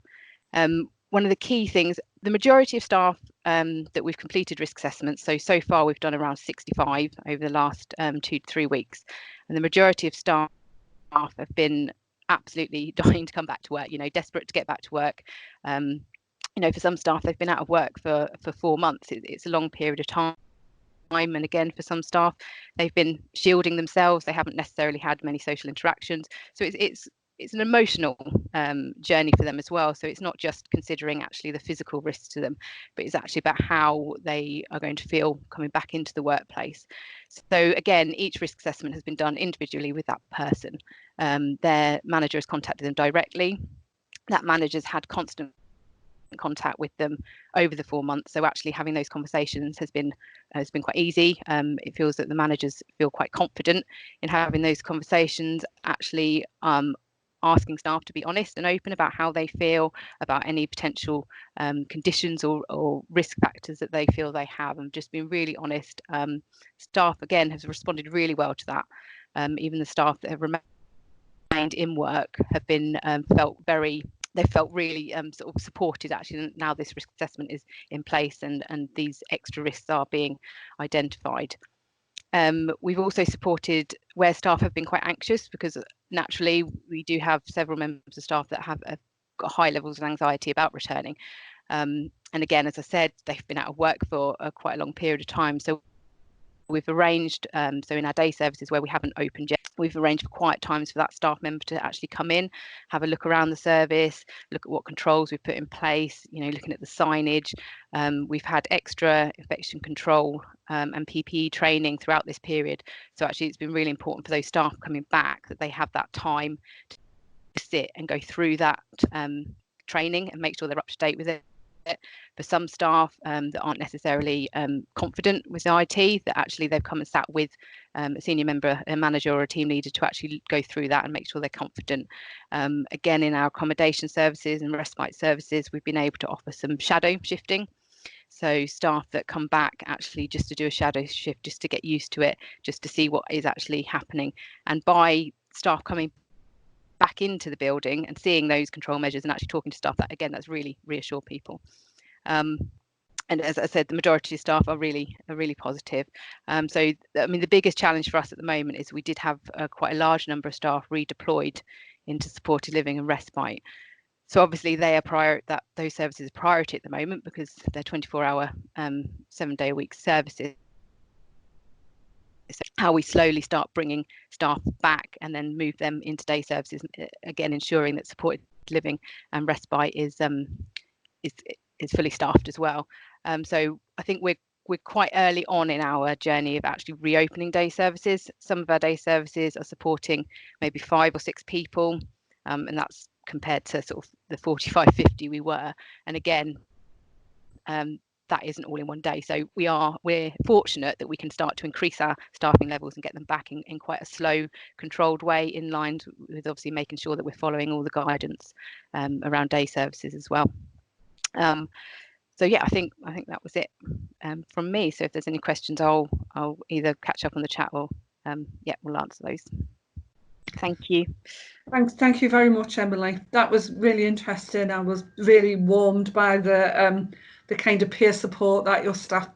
One of the key things, the majority of staff that we've completed risk assessments, so far we've done around 65 over the last 2 to 3 weeks, and the majority of staff have been absolutely dying to come back to work, desperate to get back to work. For some staff, they've been out of work for 4 months. It's a long period of time. And again, for some staff, they've been shielding themselves. They haven't necessarily had many social interactions. So it's it's an emotional journey for them as well. So it's not just considering actually the physical risks to them, but it's actually about how they are going to feel coming back into the workplace. So again, each risk assessment has been done individually with that person. Their manager has contacted them directly. That manager's had constant contact with them over the 4 months, so actually having those conversations has been quite easy. It feels that the managers feel quite confident in having those conversations, actually asking staff to be honest and open about how they feel about any potential conditions or risk factors that they feel they have, and just being really honest. Staff again has responded really well to that. Even the staff that have remained in work have been they felt really sort of supported, actually, now this risk assessment is in place and these extra risks are being identified. We've also supported where staff have been quite anxious, because naturally we do have several members of staff that have got high levels of anxiety about returning. And again, as I said, they've been out of work for quite a long period of time. So we've arranged, so in our day services where we haven't opened yet, we've arranged for quiet times for that staff member to actually come in, have a look around the service, look at what controls we've put in place, looking at the signage. We've had extra infection control and PPE training throughout this period. So actually it's been really important for those staff coming back that they have that time to sit and go through that training and make sure they're up to date with it. For some staff that aren't necessarily confident with IT, that actually they've come and sat with a senior member, a manager or a team leader to actually go through that and make sure they're confident. Again, in our accommodation services and respite services, we've been able to offer some shadow shifting. So staff that come back actually just to do a shadow shift, just to get used to it, just to see what is actually happening. And by staff coming back into the building and seeing those control measures and actually talking to staff, that again, that's really reassured people. And as I said, the majority of staff are really positive. So I mean, the biggest challenge for us at the moment is we did have quite a large number of staff redeployed into supported living and respite. So obviously they are those services are priority at the moment because they're 24-hour 7-day-a-week services. So how we slowly start bringing staff back and then move them into day services, again ensuring that supported living and respite is fully staffed as well. So I think we're quite early on in our journey of actually reopening day services. Some of our day services are supporting maybe 5 or 6 people, and that's compared to sort of the 45, 50 we were. And again, that isn't all in one day. So we're fortunate that we can start to increase our staffing levels and get them back in quite a slow, controlled way, in line with obviously making sure that we're following all the guidance around day services as well. So yeah, I think that was it from me. So if there's any questions, I'll either catch up on the chat or yeah, we'll answer those. Thank you.
Thank you very much, Emily. That was really interesting. I was really warmed by the kind of peer support that your staff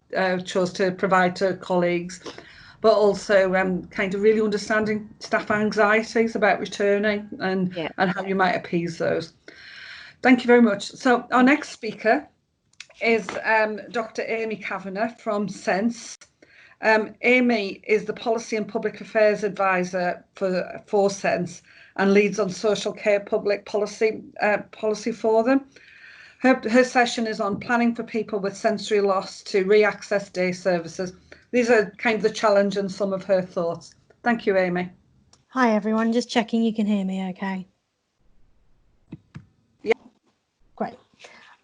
chose to provide to colleagues, but also kind of really understanding staff anxieties about returning and how you might appease those. Thank you very much. So our next speaker is Dr. Amy Kavanagh from Sense. Amy is the Policy and Public Affairs Advisor for Sense and leads on social care public policy for them. Her session is on planning for people with sensory loss to re-access day services. These are kind of the challenge and some of her thoughts. Thank you, Amy.
Hi, everyone. Just checking you can hear me okay.
Yeah.
Great.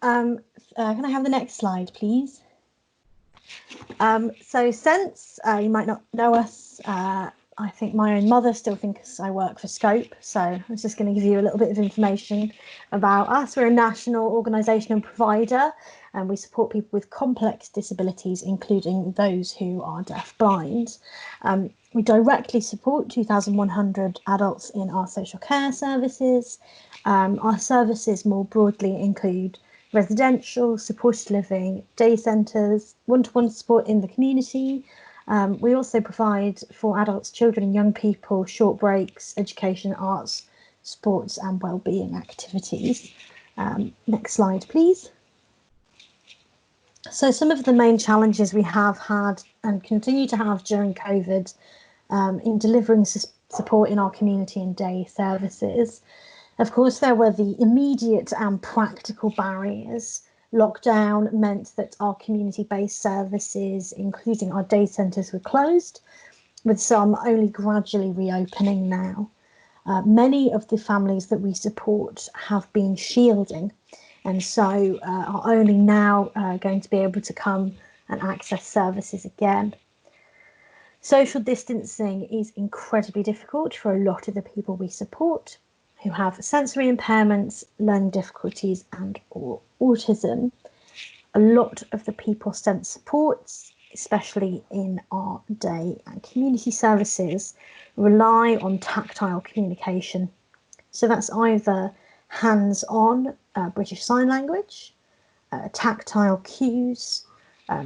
Can I have the next slide, please? So Sense, you might not know us. I think my own mother still thinks I work for Scope. So I was just going to give you a little bit of information about us. We're a national organisation and provider, and we support people with complex disabilities, including those who are deaf-blind. We directly support 2,100 adults in our social care services. Our services more broadly include residential, supported living, day centres, one-to-one support in the community. We also provide for adults, children and young people short breaks, education, arts, sports and wellbeing activities. Next slide, please. So some of the main challenges we have had and continue to have during COVID in delivering supporting our community and day services. Of course, there were the immediate and practical barriers. Lockdown meant that our community-based services, including our day centres, were closed, with some only gradually reopening now. Many of the families that we support have been shielding, and so are only now going to be able to come and access services again. Social distancing is incredibly difficult for a lot of the people we support who have sensory impairments, learning difficulties and or autism. A lot of the people sent supports, especially in our day and community services, rely on tactile communication. So that's either hands-on British Sign Language, tactile cues.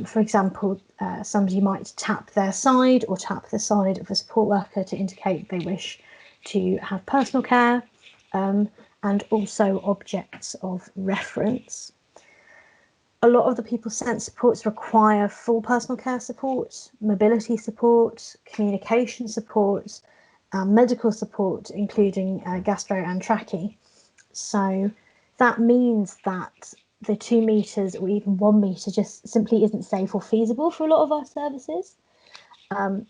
For example, somebody might tap their side or tap the side of a support worker to indicate they wish to have personal care, and also objects of reference. A lot of the people sent supports require full personal care support, mobility support, communication support, medical support, including gastro and trachea. So that means that the 2 metres or even 1 metre just simply isn't safe or feasible for a lot of our services.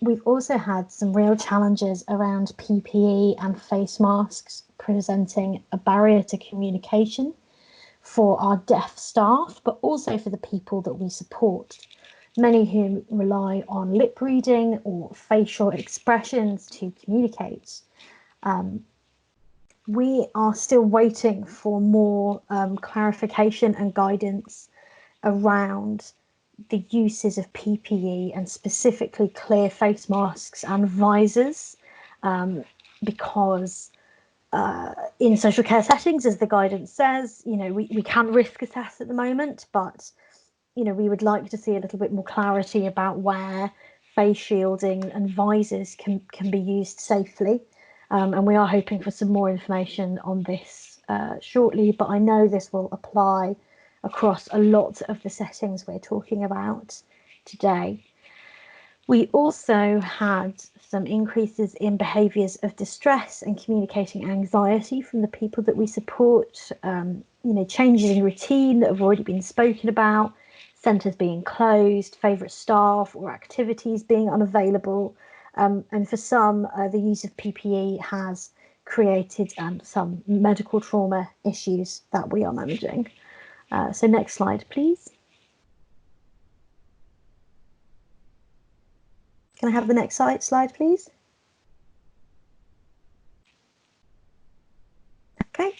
We've also had some real challenges around PPE and face masks, presenting a barrier to communication for our deaf staff, but also for the people that we support, many who rely on lip reading or facial expressions to communicate. We are still waiting for more clarification and guidance around the uses of PPE and specifically clear face masks and visors, because in social care settings, as the guidance says, we can risk assess at the moment, but we would like to see a little bit more clarity about where face shielding and visors can be used safely. And we are hoping for some more information on this shortly, but I know this will apply across a lot of the settings we're talking about today. We also had some increases in behaviours of distress and communicating anxiety from the people that we support, changes in routine that have already been spoken about, centres being closed, favourite staff or activities being unavailable, and for some, the use of PPE has created some medical trauma issues that we are managing. So next slide, please. Can I have the next slide, please? Okay.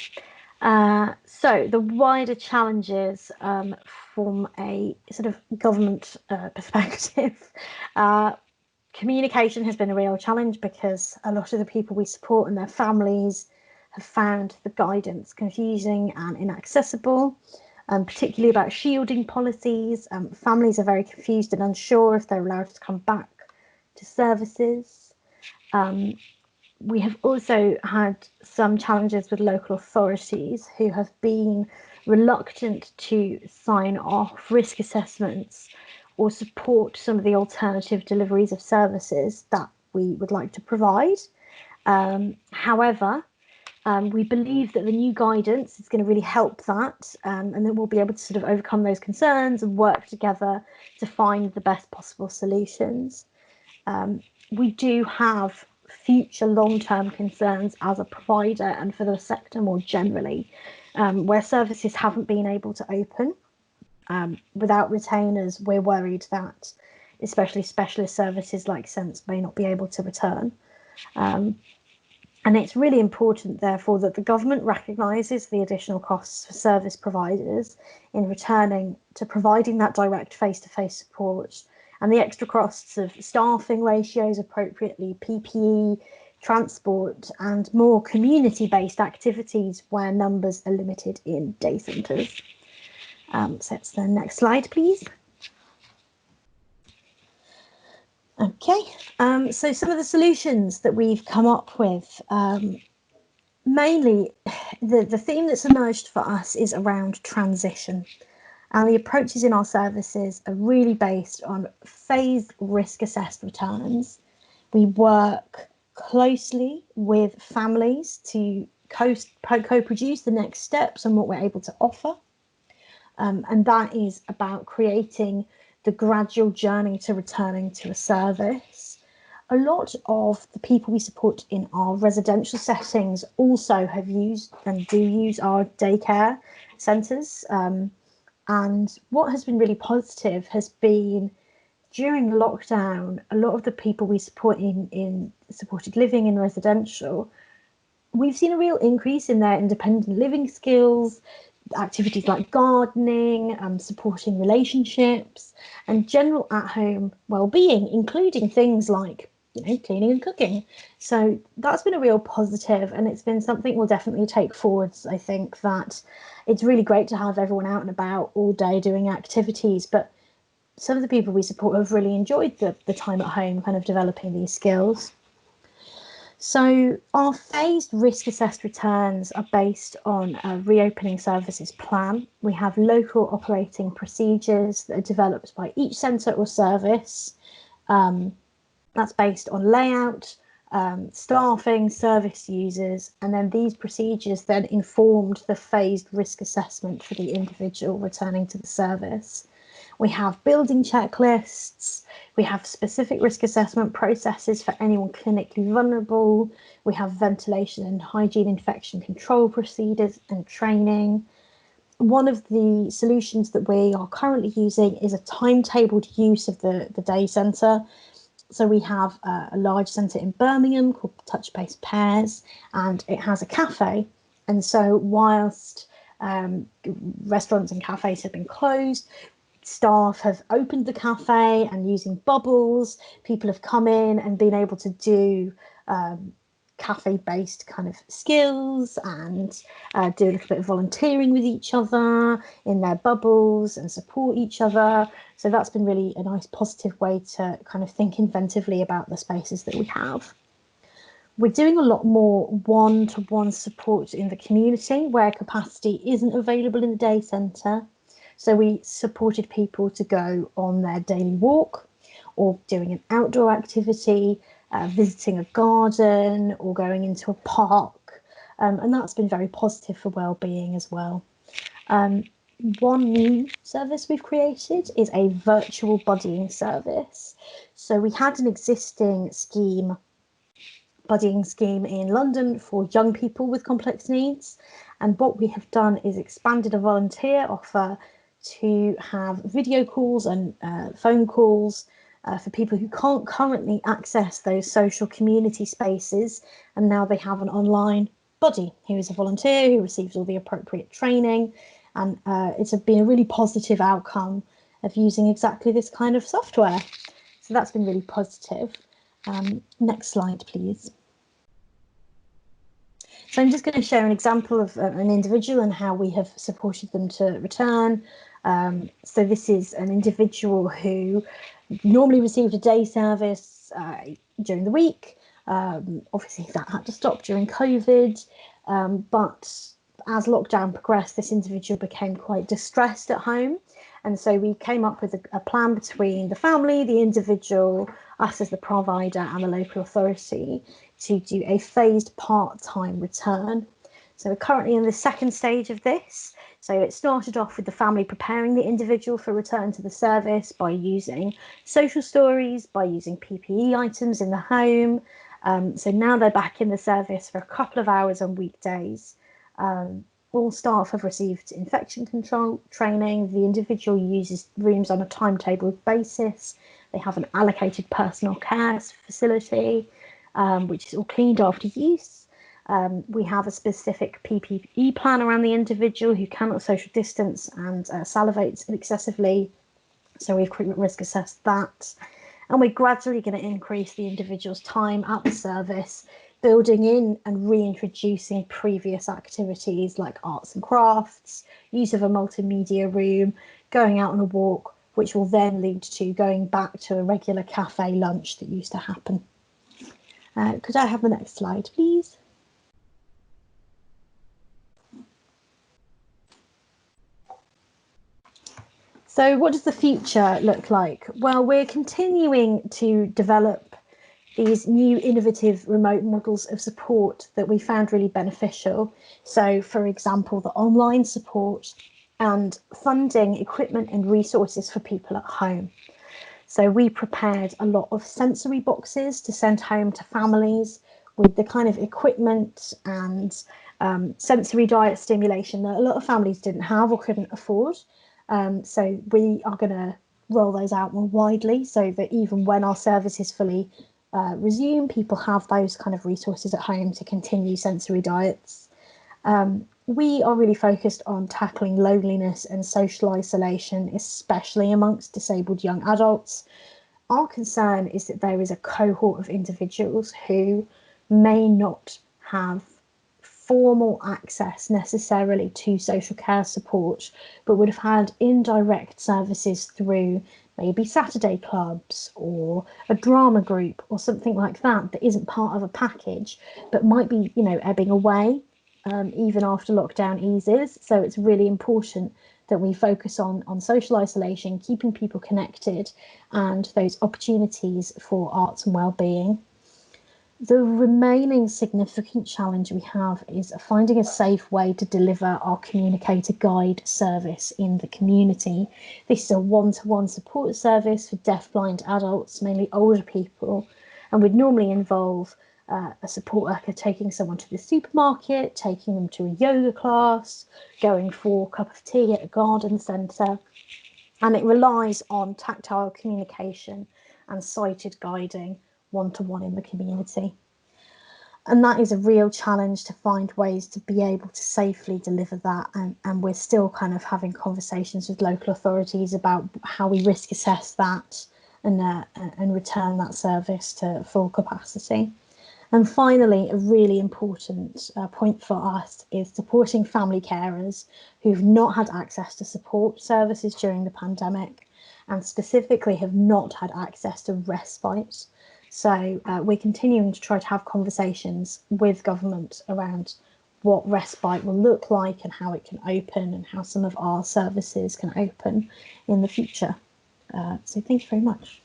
So the wider challenges from a sort of government perspective. Communication has been a real challenge because a lot of the people we support and their families have found the guidance confusing and inaccessible, particularly about shielding policies. Families are very confused and unsure if they're allowed to come back to services. We have also had some challenges with local authorities who have been reluctant to sign off risk assessments or support some of the alternative deliveries of services that we would like to provide. However, we believe that the new guidance is going to really help that, and then we'll be able to sort of overcome those concerns and work together to find the best possible solutions. We do have future long-term concerns as a provider and for the sector more generally, where services haven't been able to open. Without retainers, we're worried that especially specialist services like SENSE may not be able to return. And it's really important, therefore, that the government recognises the additional costs for service providers in returning to providing that direct face-to-face support, and the extra costs of staffing ratios appropriately, PPE, transport, and more community-based activities where numbers are limited in day centres. So that's the next slide, please. Okay, so some of the solutions that we've come up with, mainly the theme that's emerged for us is around transition. And the approaches in our services are really based on phased risk assessed returns. We work closely with families to co-produce the next steps and what we're able to offer. And that is about creating the gradual journey to returning to a service. A lot of the people we support in our residential settings also have used and do use our daycare centres. And what has been really positive has been during lockdown, a lot of the people we support in supported living and residential, we've seen a real increase in their independent living skills, activities like gardening, supporting relationships, and general at-home well-being, including things like, you know, cleaning and cooking. So that's been a real positive, and it's been something we'll definitely take forwards. I think that it's really great to have everyone out and about all day doing activities, but some of the people we support have really enjoyed the time at home, kind of developing these skills. So our phased risk assessed returns are based on a reopening services plan. We have local operating procedures that are developed by each centre or service. That's based on layout, staffing, service users, and then these procedures then informed the phased risk assessment for the individual returning to the service. We have building checklists, we have specific risk assessment processes for anyone clinically vulnerable, we have ventilation and hygiene infection control procedures and training. One of the solutions that we are currently using is a timetabled use of the day centre. So we have a large centre in Birmingham called Touch-Based Pairs, and it has a cafe. And so whilst restaurants and cafes have been closed, staff have opened the cafe, and using bubbles, people have come in and been able to do cafe-based kind of skills and do a little bit of volunteering with each other in their bubbles and support each other. So that's been really a nice positive way to kind of think inventively about the spaces that we have. We're doing a lot more one-to-one support in the community where capacity isn't available in the day centre. So we supported people to go on their daily walk or doing an outdoor activity, visiting a garden or going into a park. And that's been very positive for well-being as well. One new service we've created is a virtual buddying service. So we had an existing buddying scheme in London for young people with complex needs. And what we have done is expanded a volunteer offer to have video calls and phone calls for people who can't currently access those social community spaces, and now they have an online buddy who is a volunteer who receives all the appropriate training, and it's been a really positive outcome of using exactly this kind of software. So that's been really positive. Next slide, please. So I'm just going to share an example of an individual and how we have supported them to return. So this is an individual who normally received a day service during the week. Obviously that had to stop during COVID, but as lockdown progressed, this individual became quite distressed at home. And so we came up with a plan between the family, the individual, us as the provider and the local authority to do a phased part-time return. So we're currently in the second stage of this. So it started off with the family preparing the individual for return to the service by using social stories, by using PPE items in the home. So now they're back in the service for a couple of hours on weekdays. All staff have received infection control training. The individual uses rooms on a timetabled basis. They have an allocated personal care facility, which is all cleaned after use. We have a specific PPE plan around the individual who cannot social distance and salivates excessively. So we've risk assessed that. And we're gradually going to increase the individual's time at the service, building in and reintroducing previous activities like arts and crafts, use of a multimedia room, going out on a walk, which will then lead to going back to a regular cafe lunch that used to happen. Could I have the next slide, please? So what does the future look like? Well, we're continuing to develop these new innovative remote models of support that we found really beneficial. So, for example, the online support and funding equipment and resources for people at home. So we prepared a lot of sensory boxes to send home to families with the kind of equipment and sensory diet stimulation that a lot of families didn't have or couldn't afford. So we are going to roll those out more widely so that even when our service is fully resume, people have those kind of resources at home to continue sensory diets. We are really focused on tackling loneliness and social isolation, especially amongst disabled young adults. Our concern is that there is a cohort of individuals who may not have formal access necessarily to social care support, but would have had indirect services through maybe Saturday clubs or a drama group or something like that that isn't part of a package, but might be, ebbing away even after lockdown eases. So it's really important that we focus on social isolation, keeping people connected, and those opportunities for arts and well-being. The remaining significant challenge we have is finding a safe way to deliver our communicator guide service in the community. This is a one-to-one support service for deafblind adults, mainly older people, and would normally involve a support worker taking someone to the supermarket, taking them to a yoga class, going for a cup of tea at a garden centre. And it relies on tactile communication and sighted guiding one-to-one in the community. And that is a real challenge to find ways to be able to safely deliver that. And we're still kind of having conversations with local authorities about how we risk assess that and return that service to full capacity. And finally, a really important point for us is supporting family carers who've not had access to support services during the pandemic, and specifically have not had access to respite. So we're continuing to try to have conversations with government around what respite will look like and how it can open and how some of our services can open in the future. So thank you very much.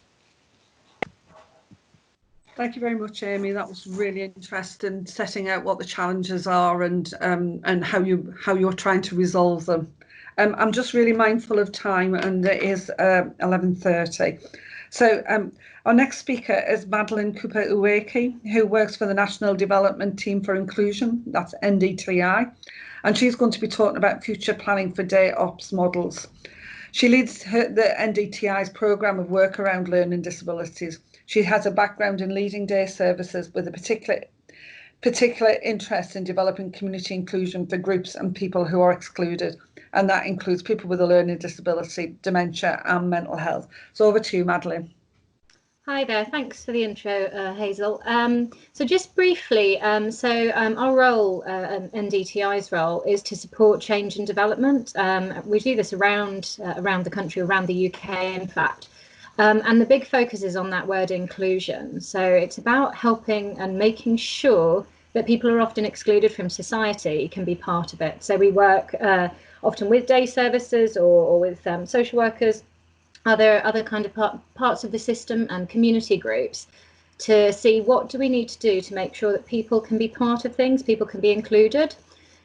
Thank you very much, Amy. That was really interesting, setting out what the challenges are and how you're trying to resolve them. I'm just really mindful of time, and it is 11:30. So our next speaker is Madeline Cooper-Uweke, who works for the National Development Team for Inclusion, that's NDTI, and she's going to be talking about future planning for day ops models. She leads the NDTI's programme of work around learning disabilities. She has a background in leading day services with a particular interest in developing community inclusion for groups and people who are excluded, and that includes people with a learning disability, dementia and mental health. So over to you, Madeline.
Hi there, thanks for the intro, Hazel. So just briefly, our role, NDTI's role, is to support change and development. We do this around the country, around the UK, in fact. And the big focus is on that word inclusion. So it's about helping and making sure that people who are often excluded from society can be part of it. So we work often with day services or with social workers, other kind of parts of the system and community groups to see what do we need to do to make sure that people can be part of things, people can be included.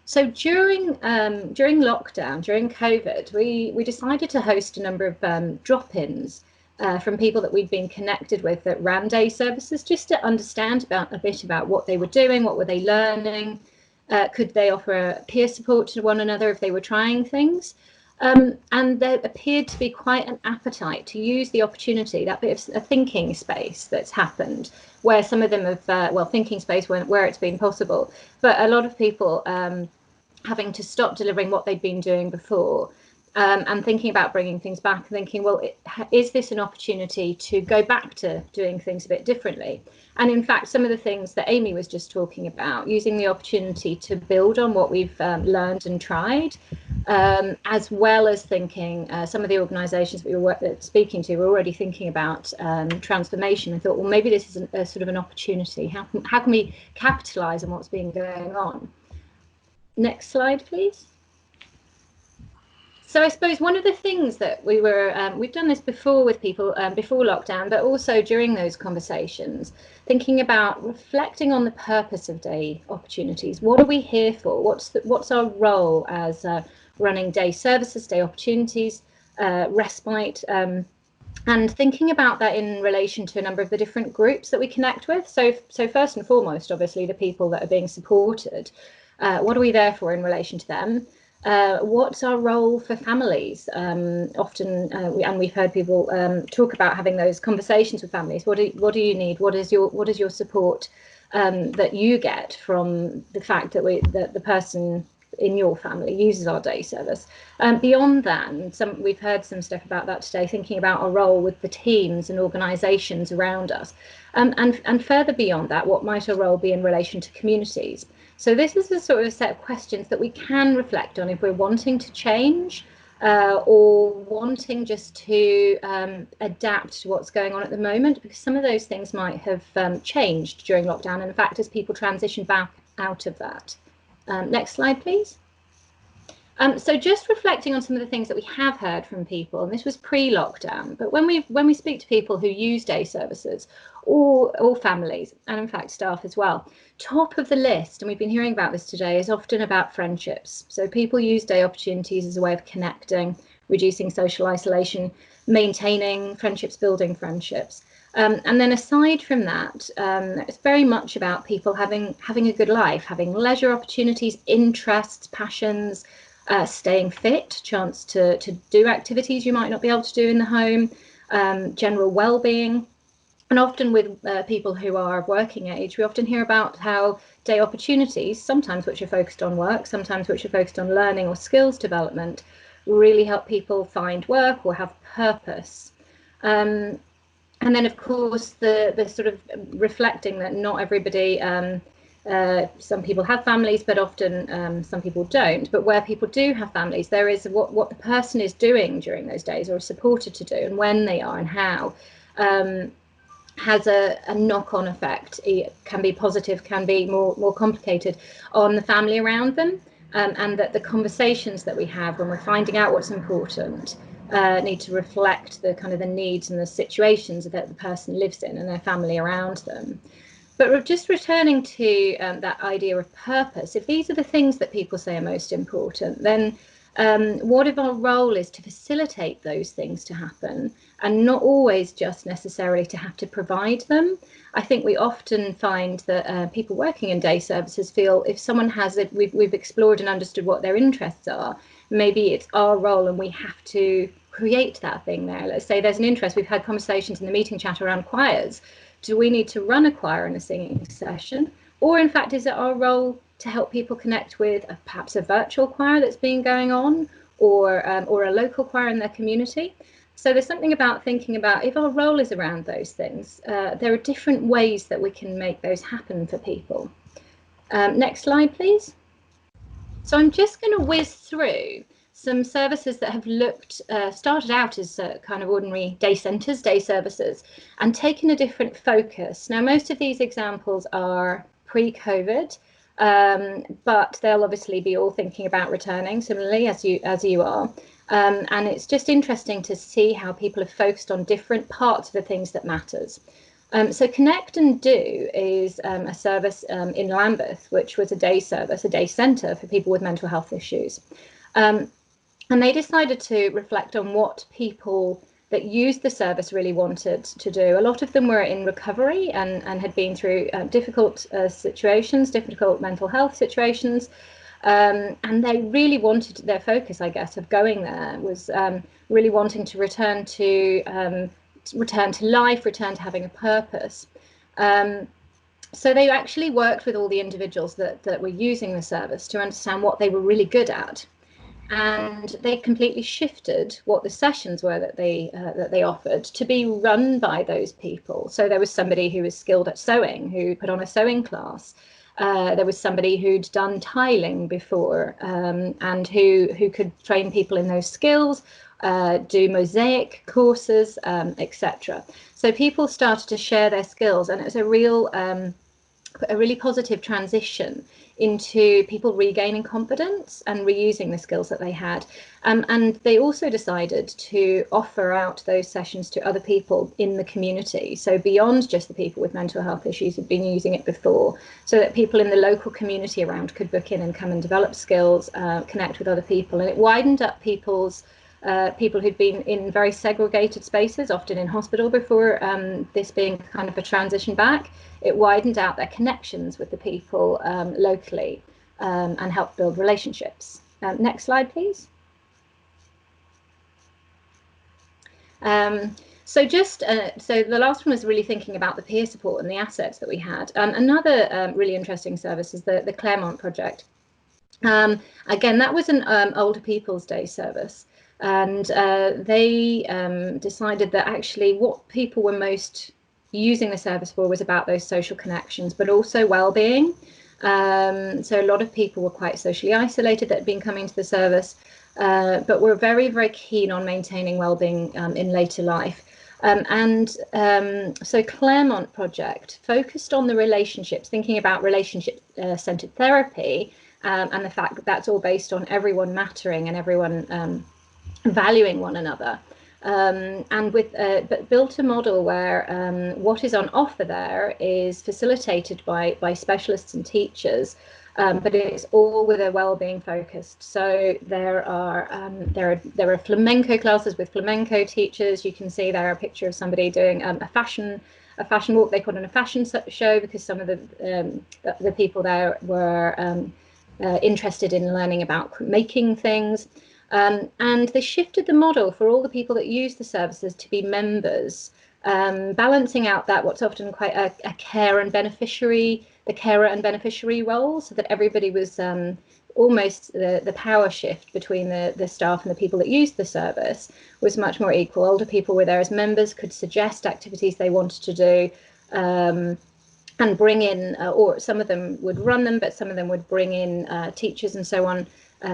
So during lockdown, during COVID, we decided to host a number of drop-ins from people that we'd been connected with that ran day services, just to understand a bit about what they were doing, what were they learning, could they offer peer support to one another if they were trying things. And there appeared to be quite an appetite to use the opportunity, that bit of a thinking space that's happened, where some of them have, thinking space where it's been possible, but a lot of people having to stop delivering what they'd been doing before. And thinking about bringing things back, thinking, well, is this an opportunity to go back to doing things a bit differently? And in fact, some of the things that Amy was just talking about, using the opportunity to build on what we've learned and tried, as well as thinking, some of the organisations we were speaking to were already thinking about transformation. I thought, well, maybe this is a sort of an opportunity. How can we capitalise on what's been going on? Next slide, please. So I suppose one of the things that we've done this before with people before lockdown, but also during those conversations, thinking about reflecting on the purpose of day opportunities. What are we here for? What's our role as running day services, day opportunities, respite, and thinking about that in relation to a number of the different groups that we connect with. So first and foremost, obviously, the people that are being supported. What are we there for in relation to them? What's our role for families? Often, we've heard people talk about having those conversations with families. What do you need? What is your support that you get from the fact that the person in your family uses our day service? Beyond that, and we've heard some stuff about that today, thinking about our role with the teams and organisations around us, and further beyond that, what might our role be in relation to communities? So this is a sort of set of questions that we can reflect on if we're wanting to change or wanting just to adapt to what's going on at the moment, because some of those things might have changed during lockdown, and in fact, as people transition back out of that. Next slide, please. So just reflecting on some of the things that we have heard from people, and this was pre-lockdown, but when we speak to people who use day services, or families, and in fact staff as well, top of the list, and we've been hearing about this today, is often about friendships. So people use day opportunities as a way of connecting, reducing social isolation, maintaining friendships, building friendships. And then aside from that, it's very much about people having a good life, having leisure opportunities, interests, passions, staying fit, chance to do activities you might not be able to do in the home, general well-being. And often with people who are of working age, we often hear about how day opportunities, sometimes which are focused on work, sometimes which are focused on learning or skills development, really help people find work or have purpose. And then, of course, the sort of reflecting that not everybody, some people have families, but often some people don't. But where people do have families, there is what the person is doing during those days or is supported to do, and when they are and how, has a knock-on effect. It can be positive, can be more complicated on the family around them, and that the conversations that we have when we're finding out what's important need to reflect the kind of the needs and the situations that the person lives in and their family around them. But just returning to that idea of purpose, if these are the things that people say are most important, then what if our role is to facilitate those things to happen and not always just necessarily to have to provide them? I think we often find that people working in day services feel if someone has it, we've explored and understood what their interests are, maybe it's our role and we have to create that thing there. Let's say there's an interest. We've had conversations in the meeting chat around choirs. Do we need to run a choir in a singing session? Or in fact, is it our role to help people connect with perhaps a virtual choir that's been going on, or a local choir in their community? So there's something about thinking about if our role is around those things, there are different ways that we can make those happen for people. Next slide, please. So I'm just going to whiz through some services that have started out as kind of ordinary day centres, day services, and taken a different focus. Now, most of these examples are pre-COVID, but they'll obviously be all thinking about returning similarly as you are. And it's just interesting to see how people have focused on different parts of the things that matters. So Connect and Do is a service in Lambeth, which was a day service, a day centre for people with mental health issues. And they decided to reflect on what people that used the service really wanted to do. A lot of them were in recovery and had been through difficult situations, difficult mental health situations. And they really wanted their focus, I guess, of going there was really wanting to return to life, return to having a purpose. So they actually worked with all the individuals that were using the service to understand what they were really good at. And they completely shifted what the sessions were that they offered to be run by those people. So there was somebody who was skilled at sewing who put on a sewing class. There was somebody who'd done tiling before and who could train people in those skills, do mosaic courses, etc. So people started to share their skills, and it was a real a really positive transition into people regaining confidence and reusing the skills that they had. And they also decided to offer out those sessions to other people in the community. So beyond just the people with mental health issues who'd been using it before, so that people in the local community around could book in and come and develop skills, connect with other people. And it widened up people's people who'd been in very segregated spaces, often in hospital before, this being kind of a transition back. It widened out their connections with the people locally and helped build relationships. Next slide, please. So the last one was really thinking about the peer support and the assets that we had. Another really interesting service is the Claremont project. Again, that was an older people's day service. And they decided that actually what people were most using the service for was about those social connections, but also well-being. So a lot of people were quite socially isolated that had been coming to the service, but were very, very keen on maintaining well-being in later life. So Claremont project focused on the relationships, thinking about relationship-centered therapy, and the fact that that's all based on everyone mattering and everyone valuing one another. But built a model where what is on offer there is facilitated by specialists and teachers, but it's all with a well-being focused. So there are flamenco classes with flamenco teachers. You can see there a picture of somebody doing a fashion walk. They call it a fashion show because some of the people there were interested in learning about making things. And they shifted the model for all the people that use the services to be members, balancing out that what's often quite a carer and beneficiary role, so that everybody was almost the power shift between the staff and the people that used the service was much more equal. Older people were there as members, could suggest activities they wanted to do, and bring in, or some of them would run them, but some of them would bring in teachers and so on,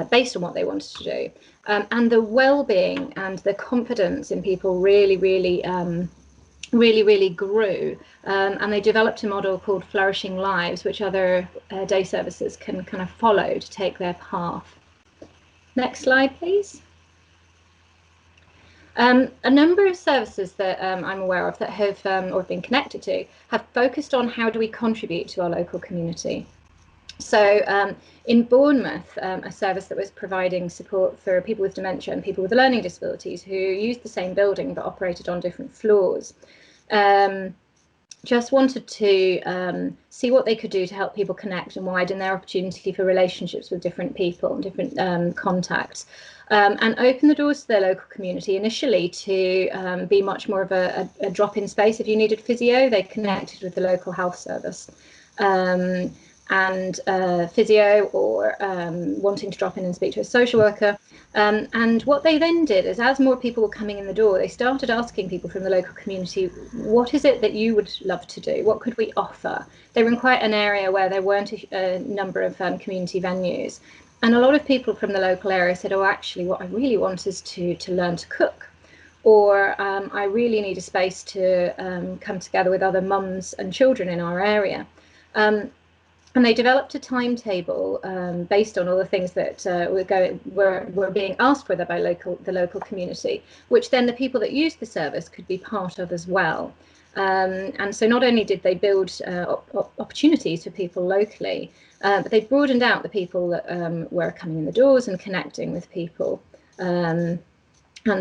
based on what they wanted to do. And the well-being and the confidence in people really grew. And they developed a model called Flourishing Lives, which other day services can kind of follow to take their path. Next slide, please. A number of services that I'm aware of that have or been connected to have focused on how do we contribute to our local community. So in Bournemouth, a service that was providing support for people with dementia and people with learning disabilities who used the same building but operated on different floors, just wanted to see what they could do to help people connect and widen their opportunity for relationships with different people and different contacts, and open the doors to their local community initially to be much more of a drop-in space. If you needed physio, they connected with the local health service. And physio or wanting to drop in and speak to a social worker. And what they then did is, as more people were coming in the door, they started asking people from the local community, what is it that you would love to do? What could we offer? They were in quite an area where there weren't a number of community venues. And a lot of people from the local area said, oh, actually, what I really want is to learn to cook. Or I really need a space to come together with other mums and children in our area. And they developed a timetable based on all the things that were being asked for by the local community, which then the people that used the service could be part of as well. And so not only did they build opportunities for people locally, but they broadened out the people that were coming in the doors and connecting with people, and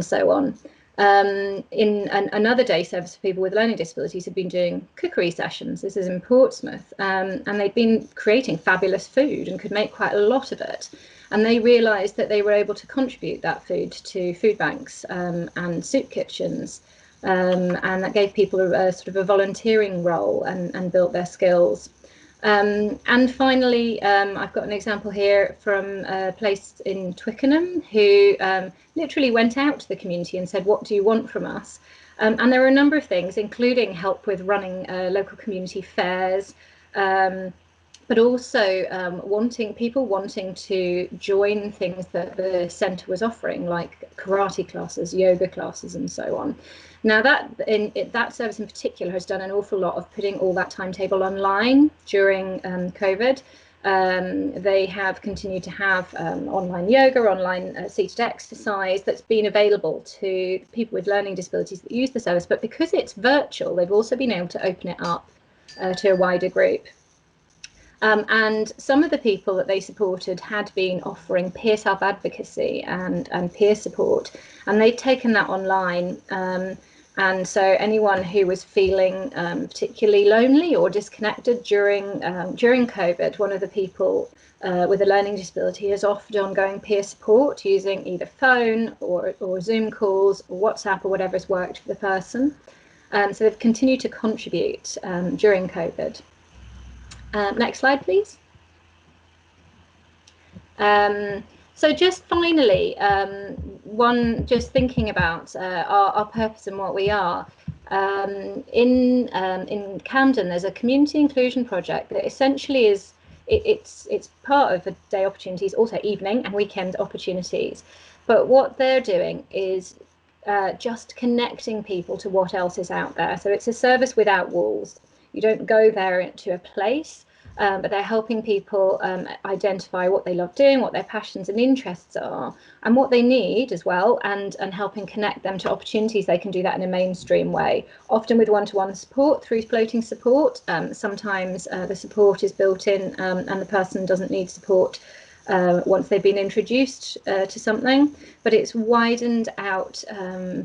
so on. In another day service for people with learning disabilities have been doing cookery sessions. This is in Portsmouth, and they've been creating fabulous food and could make quite a lot of it. And they realised that they were able to contribute that food to food banks and soup kitchens, and that gave people a sort of a volunteering role and built their skills. And finally, I've got an example here from a place in Twickenham who literally went out to the community and said, what do you want from us? And there are a number of things, including help with running local community fairs, but also people wanting to join things that the centre was offering, like karate classes, yoga classes, and so on. Now that service in particular has done an awful lot of putting all that timetable online during COVID. They have continued to have online yoga, online seated exercise that's been available to people with learning disabilities that use the service. But because it's virtual, they've also been able to open it up to a wider group. And some of the people that they supported had been offering peer self-advocacy and peer support, and they'd taken that online. And so anyone who was feeling particularly lonely or disconnected during COVID, one of the people with a learning disability has offered ongoing peer support using either phone or Zoom calls or WhatsApp or whatever's worked for the person. So they've continued to contribute during COVID. Next slide, please. So just finally, just thinking about our purpose and what we are. In Camden, there's a community inclusion project that essentially is it's part of the day opportunities, also evening and weekend opportunities. But what they're doing is just connecting people to what else is out there. So it's a service without walls. You don't go there to a place. But they're helping people identify what they love doing, what their passions and interests are, and what they need as well, and helping connect them to opportunities. They can do that in a mainstream way, often with one-to-one support through floating support. Sometimes the support is built in and the person doesn't need support once they've been introduced to something, but it's widened out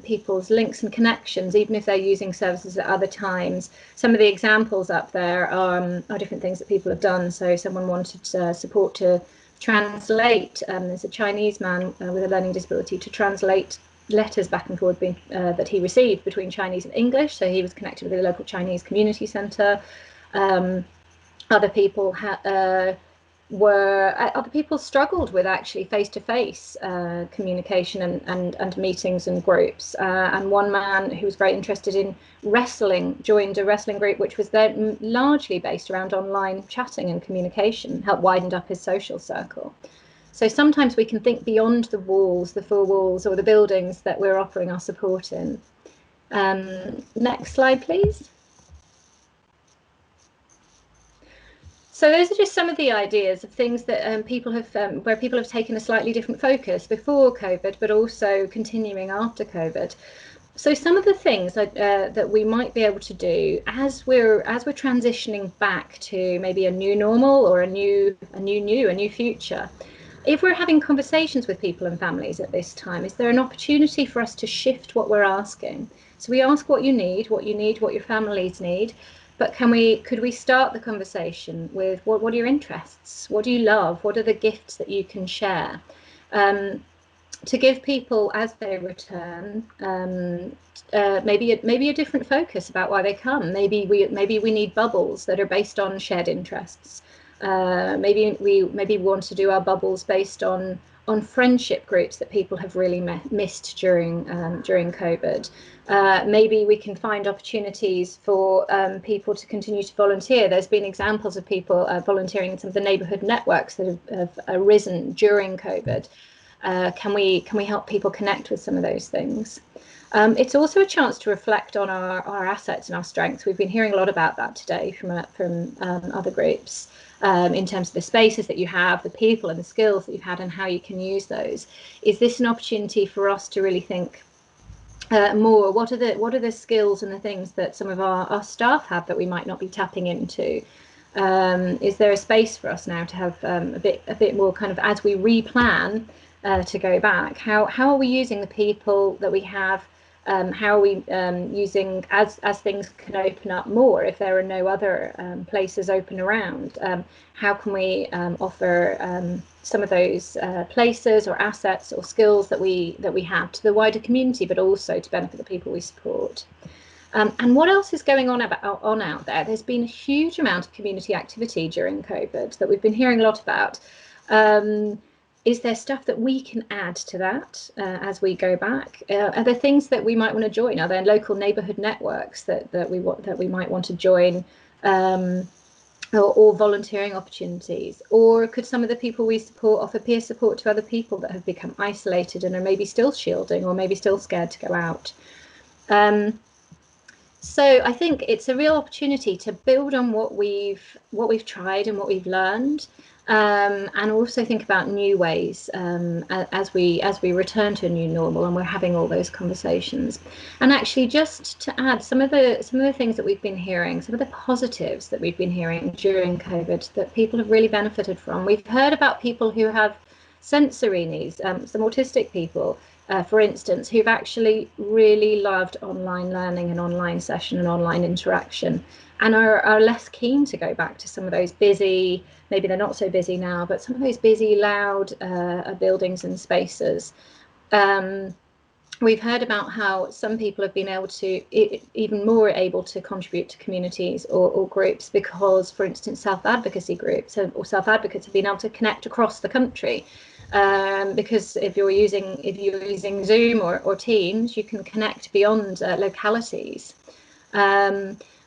people's links and connections, even if they're using services at other times. Some of the examples up there are different things that people have done. So someone wanted support to translate, there's a Chinese man with a learning disability, to translate letters back and forward that he received between Chinese and English. So he was connected with a local Chinese community centre. Other people other people struggled with actually face-to-face communication and meetings and groups, and one man who was very interested in wrestling joined a wrestling group which was then largely based around online chatting and communication, helped widen up his social circle. So sometimes we can think beyond the walls, the four walls or the buildings that we're offering our support in. Next slide, please. So those are just some of the ideas of things that where people have taken a slightly different focus before COVID, but also continuing after COVID. So some of the things that we might be able to do as we're transitioning back to maybe a new normal or a new future. If we're having conversations with people and families at this time, is there an opportunity for us to shift what we're asking? So we ask what you need, what your families need. But could we start the conversation with what are your interests? What do you love? What are the gifts that you can share? To give people, as they return, maybe a different focus about why they come. Maybe we need bubbles that are based on shared interests. Maybe we want to do our bubbles based on friendship groups that people have really missed during COVID. Maybe we can find opportunities for people to continue to volunteer. There's been examples of people volunteering in some of the neighbourhood networks that have arisen during COVID. Can we help people connect with some of those things? It's also a chance to reflect on our assets and our strengths. We've been hearing a lot about that today from other groups. In terms of the spaces that you have, the people and the skills that you've had, and how you can use those. Is this an opportunity for us to really think more? What are the skills and the things that some of our staff have that we might not be tapping into? Is there a space for us now to have a bit more kind of, as we replan to go back? How are we using the people that we have? How are we using, as things can open up more, if there are no other places open around, how can we offer some of those places or assets or skills that we have to the wider community, but also to benefit the people we support? And what else is going on out there? There's been a huge amount of community activity during COVID that we've been hearing a lot about. Is there stuff that we can add to that as we go back? Are there things that we might want to join? Are there local neighbourhood networks that we might want to join? or volunteering opportunities? Or could some of the people we support offer peer support to other people that have become isolated and are maybe still shielding or maybe still scared to go out? So I think it's a real opportunity to build on what we've tried and what we've learned, and also think about new ways as we return to a new normal, and we're having all those conversations. And actually, just to add some of the things that we've been hearing, some of the positives that we've been hearing during COVID that people have really benefited from. We've heard about people who have sensory needs, some autistic people, for instance, who've actually really loved online learning and online session and online interaction, and are less keen to go back to some of those busy, maybe they're not so busy now, but some of those busy, loud buildings and spaces. We've heard about how some people have been able to, even more able to contribute to communities or groups because, for instance, self-advocacy groups or self-advocates have been able to connect across the country. Because if you're using Zoom or Teams, you can connect beyond localities.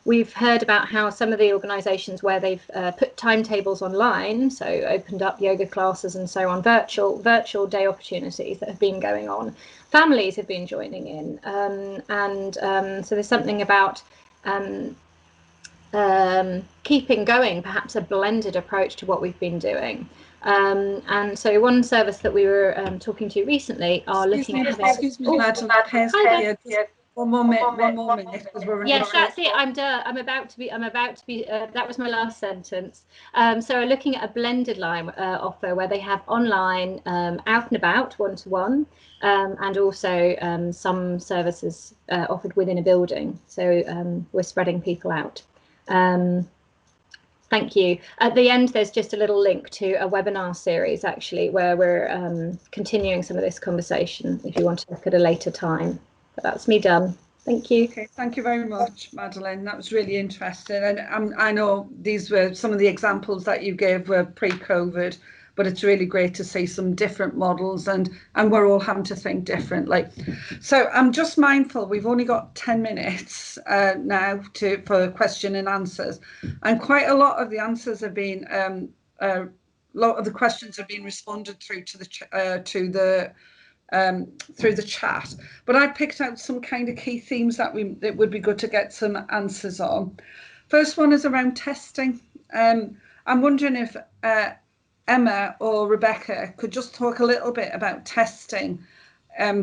We've heard about how some of the organisations where they've put timetables online, so opened up yoga classes and so on, virtual day opportunities that have been going on. Families have been joining in, so there's something about keeping going, perhaps a blended approach to what we've been doing. And so one service that we were talking to recently are looking at.
Excuse me, Madam. One more minute, because we're running.
Yes, that's it. I'm done. I'm about to be. That was my last sentence. So we're looking at a blended line offer where they have online, out and about, one-to-one, and also some services offered within a building. So we're spreading people out. Thank you. At the end, there's just a little link to a webinar series, actually, where we're continuing some of this conversation if you want to look at a later time. But that's me done. Thank you.
Okay, thank you very much, Madeleine. That was really interesting. And I know these were some of the examples that you gave were pre-COVID, but it's really great to see some different models, and we're all having to think differently. So I'm just mindful we've only got 10 minutes now for question and answers, and quite a lot of the answers have been a lot of the questions have been responded through to the through the chat, but I picked out some kind of key themes that would be good to get some answers on. First one is around testing. I'm wondering if Emma or Rebecca could just talk a little bit about testing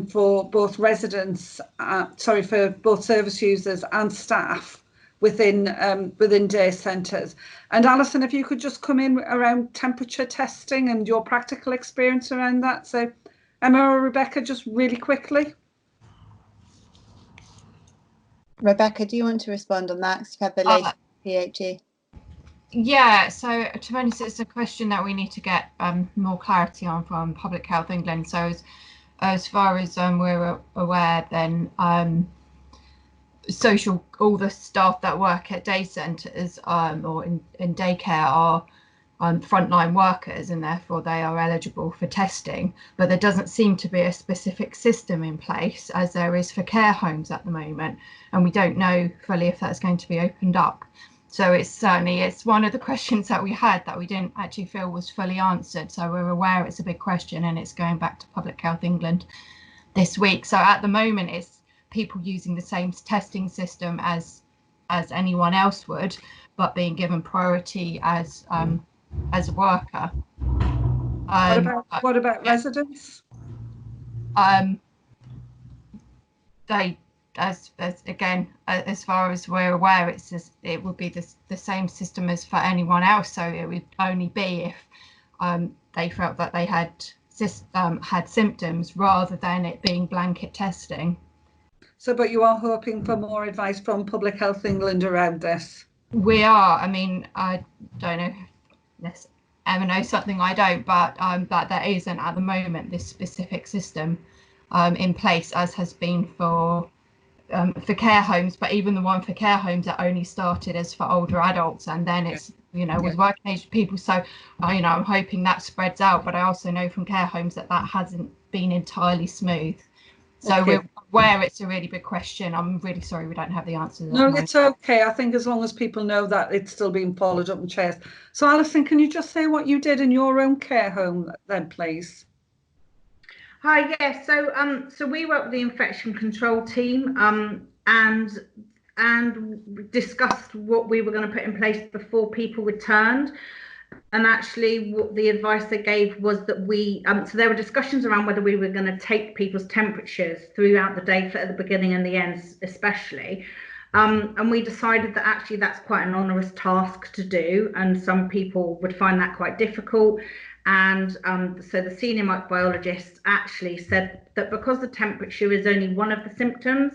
for both residents, for both service users and staff within day centres. And Alison, if you could just come in around temperature testing and your practical experience around that. So Emma or Rebecca, just really quickly.
Rebecca, do you want to respond on that? Because you've had the latest PHE.
Yeah, so to be honest, it's a question that we need to get more clarity on from Public Health England. So as far as we're aware, then all the staff that work at day centres or in daycare are frontline workers, and therefore they are eligible for testing. But there doesn't seem to be a specific system in place as there is for care homes at the moment, and we don't know fully if that's going to be opened up. So it's one of the questions that we had that we didn't actually feel was fully answered. So we're aware it's a big question, and it's going back to Public Health England this week. So at the moment, it's people using the same testing system as anyone else would, but being given priority as a worker.
What about residents?
They, as far as we're aware, it would be the same system as for anyone else. So it would only be if they felt that they had symptoms, rather than it being blanket testing.
So, but you are hoping for more advice from Public Health England around this? We
are. I mean, I don't know if Emma knows something I don't, but that there isn't at the moment this specific system in place, as has been for care homes. But even the one for care homes that only started as for older adults, and then it's with working age people. So I'm hoping that spreads out. But I also know from care homes that hasn't been entirely smooth. So
Okay.
we're aware it's a really big question. I'm really sorry we don't have the answers.
No, it's okay. I think as long as people know that it's still being followed up and chased. So Alison, can you just say what you did in your own care home then, please?
Hi, yeah. So we work with the infection control team and discussed what we were going to put in place before people returned. And actually, what the advice they gave was that so there were discussions around whether we were going to take people's temperatures throughout the day, at the beginning and the end especially. And we decided that actually that's quite an onerous task to do, and some people would find that quite difficult. And so the senior microbiologist actually said that because the temperature is only one of the symptoms,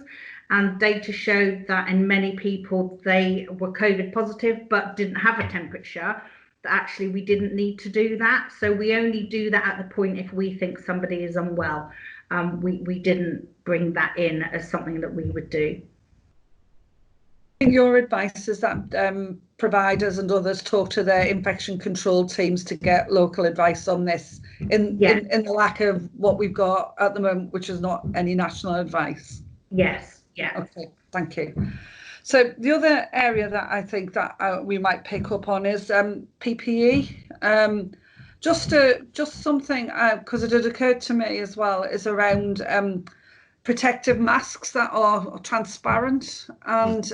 and data showed that in many people they were COVID positive but didn't have a temperature, that actually we didn't need to do that. So we only do that at the point if we think somebody is unwell. We didn't bring that in as something that we would do.
I think your advice is that providers and others talk to their infection control teams to get local advice on this in the lack of what we've got at the moment, which is not any national advice.
Yes, yeah.
Okay, thank you. So the other area that I think that we might pick up on is PPE. Just something, because it had occurred to me as well, is around protective masks that are transparent. And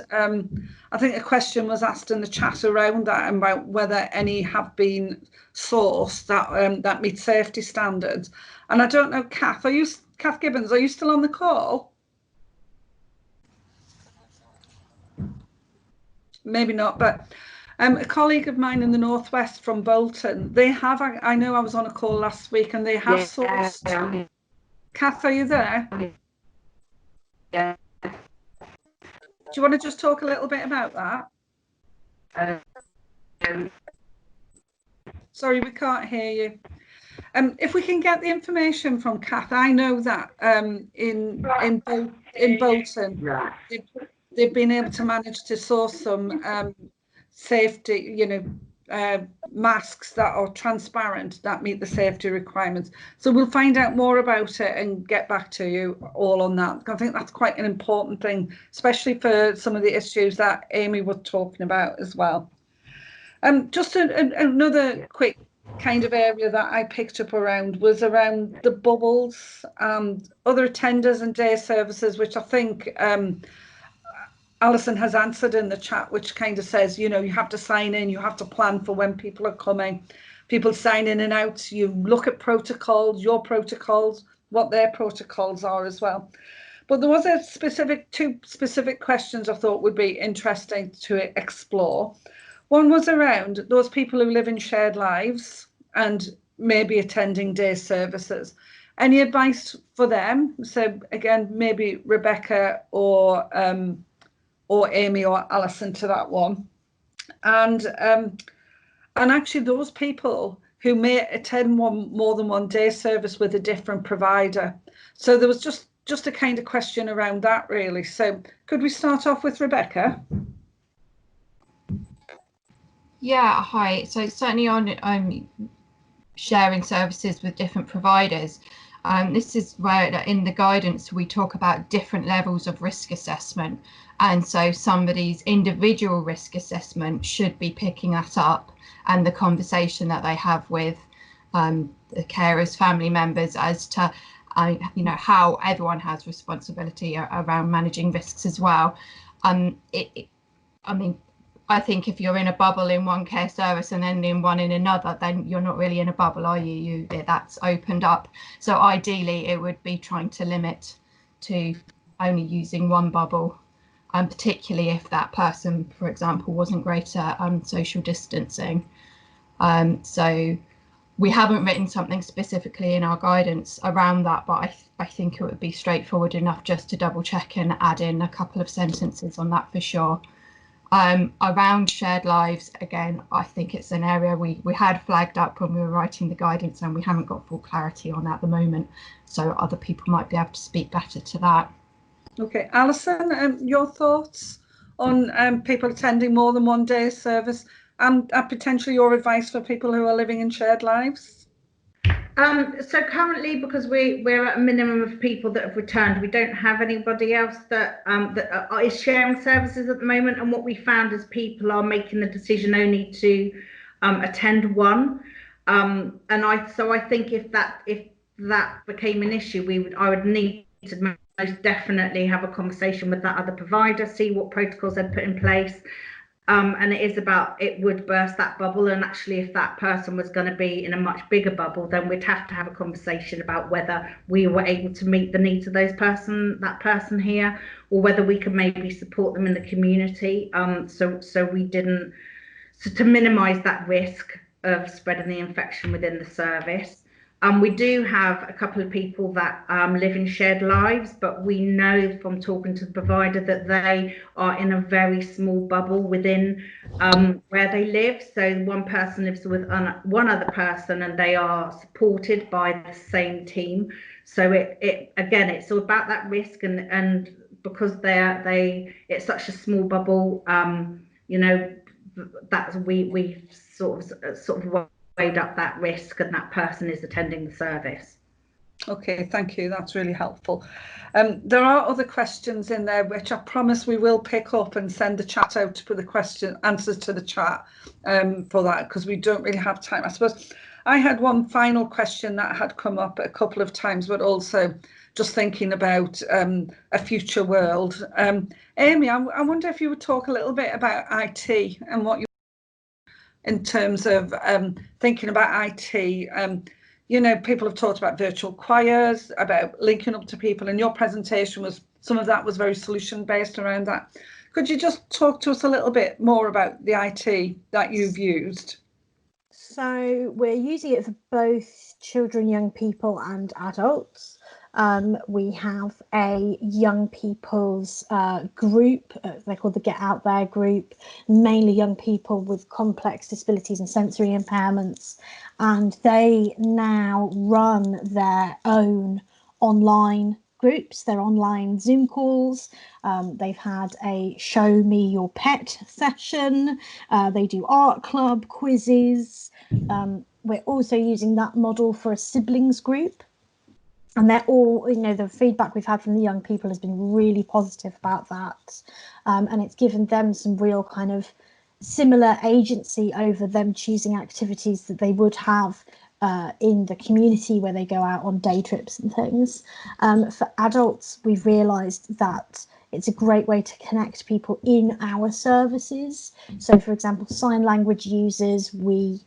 I think a question was asked in the chat around that about whether any have been sourced that meet safety standards. And I don't know, Kath Gibbons, are you still on the call? Maybe not, but a colleague of mine in the Northwest from Bolton, they have, I know I was on a call last week, and they have sourced. Kath, are you there?
Yeah.
Do you want to just talk a little bit about that? Sorry, we can't hear you. If we can get the information from Kath, I know that in Bolton, they've been able to manage to source some safety, masks that are transparent, that meet the safety requirements. So we'll find out more about it and get back to you all on that. I think that's quite an important thing, especially for some of the issues that Amy was talking about as well. Just another quick kind of area that I picked up around was around the bubbles and other attenders and day services, which I think Alison has answered in the chat, which kind of says, you have to sign in, you have to plan for when people are coming, people sign in and out, you look at protocols, your protocols, what their protocols are as well. But there was two specific questions I thought would be interesting to explore. One was around those people who live in shared lives and maybe attending day services. Any advice for them? So again, maybe Rebecca or Amy or Alison to that one. And actually those people who may attend more than one day service with a different provider. So there was just a kind of question around that, really. So could we start off with Rebecca?
Yeah, hi. So certainly on sharing services with different providers, this is where in the guidance we talk about different levels of risk assessment. And so somebody's individual risk assessment should be picking that up, and the conversation that they have with the carers, family members, as to how everyone has responsibility around managing risks as well. I think if you're in a bubble in one care service and then in one in another, then you're not really in a bubble, are you? That's opened up. So ideally, it would be trying to limit to only using one bubble, particularly if that person, for example, wasn't great at social distancing. So we haven't written something specifically in our guidance around that, but I think it would be straightforward enough just to double check and add in a couple of sentences on that for sure. Around shared lives, again, I think it's an area we had flagged up when we were writing the guidance, and we haven't got full clarity on at the moment. So other people might be able to speak better to that.
Okay, Alison, your thoughts on people attending more than one day service and potentially your advice for people who are living in shared lives?
So currently, because we're at a minimum of people that have returned, we don't have anybody else that is sharing services at the moment. And what we found is people are making the decision only to attend one. And I think if that became an issue, I would need to most definitely have a conversation with that other provider, see what protocols they'd put in place. And it would burst that bubble. And actually, if that person was going to be in a much bigger bubble, then we'd have to have a conversation about whether we were able to meet the needs of that person here, or whether we could maybe support them in the community. So we didn't, so to minimise that risk of spreading the infection within the service. We do have a couple of people that live in shared lives, but we know from talking to the provider that they are in a very small bubble within where they live. So one person lives with one other person, and they are supported by the same team. So it's all about that risk, and because it's such a small bubble, that's we sort of weighed up that risk, and that person is attending the service.
Okay, thank you. That's really helpful. There are other questions in there which I promise we will pick up and send the chat out to put the answers to the chat for that, because we don't really have time. I suppose I had one final question that had come up a couple of times, but also just thinking about a future world. Amy, I wonder if you would talk a little bit about IT and what you in terms of thinking about IT. People have talked about virtual choirs, about linking up to people, and your presentation some of that was very solution based around that. Could you just talk to us a little bit more about the IT that you've used?
So we're using it for both children, young people and adults. We have a young people's group, they're called the Get Out There group, mainly young people with complex disabilities and sensory impairments, and they now run their own online groups, their online Zoom calls. They've had a show me your pet session, they do art club, quizzes. We're also using that model for a siblings group. And they're all, the feedback we've had from the young people has been really positive about that. And it's given them some real kind of similar agency over them choosing activities that they would have in the community where they go out on day trips and things. For adults, we've realised that it's a great way to connect people in our services. So, for example, sign language users, we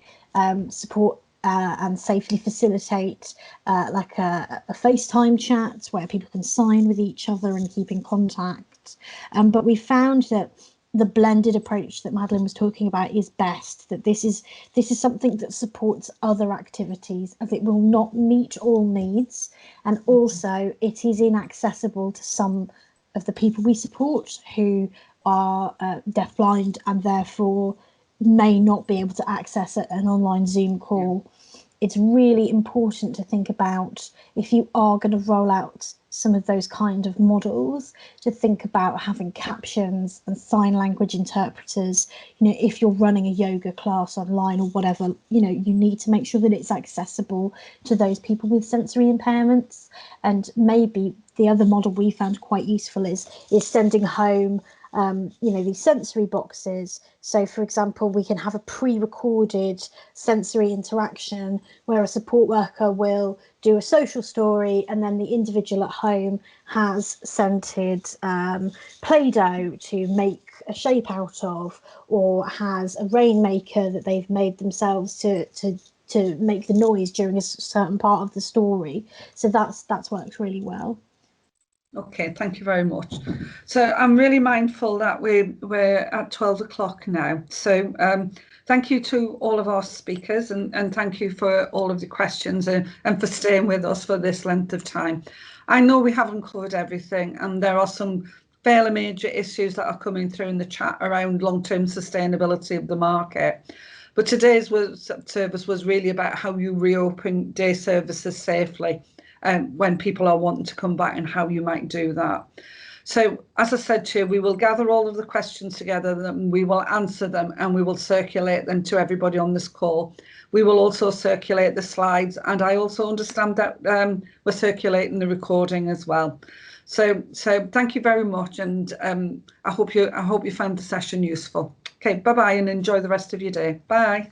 support and safely facilitate like a FaceTime chat where people can sign with each other and keep in contact. But we found that the blended approach that Madeline was talking about is best, that this is something that supports other activities, as it will not meet all needs, and also it is inaccessible to some of the people we support who are deafblind and therefore may not be able to access an online Zoom call. It's really important to think about, if you are going to roll out some of those kind of models, to think about having captions and sign language interpreters. If you're running a yoga class online or whatever, you need to make sure that it's accessible to those people with sensory impairments. And maybe the other model we found quite useful is sending home these sensory boxes. So, for example, we can have a pre-recorded sensory interaction where a support worker will do a social story, and then the individual at home has scented Play-Doh to make a shape out of, or has a rainmaker that they've made themselves to make the noise during a certain part of the story. So that's worked really well.
Okay, thank you very much. So I'm really mindful that we're at 12 o'clock now. So thank you to all of our speakers, and thank you for all of the questions and for staying with us for this length of time. I know we haven't covered everything, and there are some fairly major issues that are coming through in the chat around long-term sustainability of the market. But today's service was really about how you reopen day services safely when people are wanting to come back, and how you might do that. So, as I said to you, we will gather all of the questions together and we will answer them and we will circulate them to everybody on this call. We will also circulate the slides, and I also understand that we're circulating the recording as well. So thank you very much, and I hope you found the session useful. Okay, bye-bye and enjoy the rest of your day. Bye.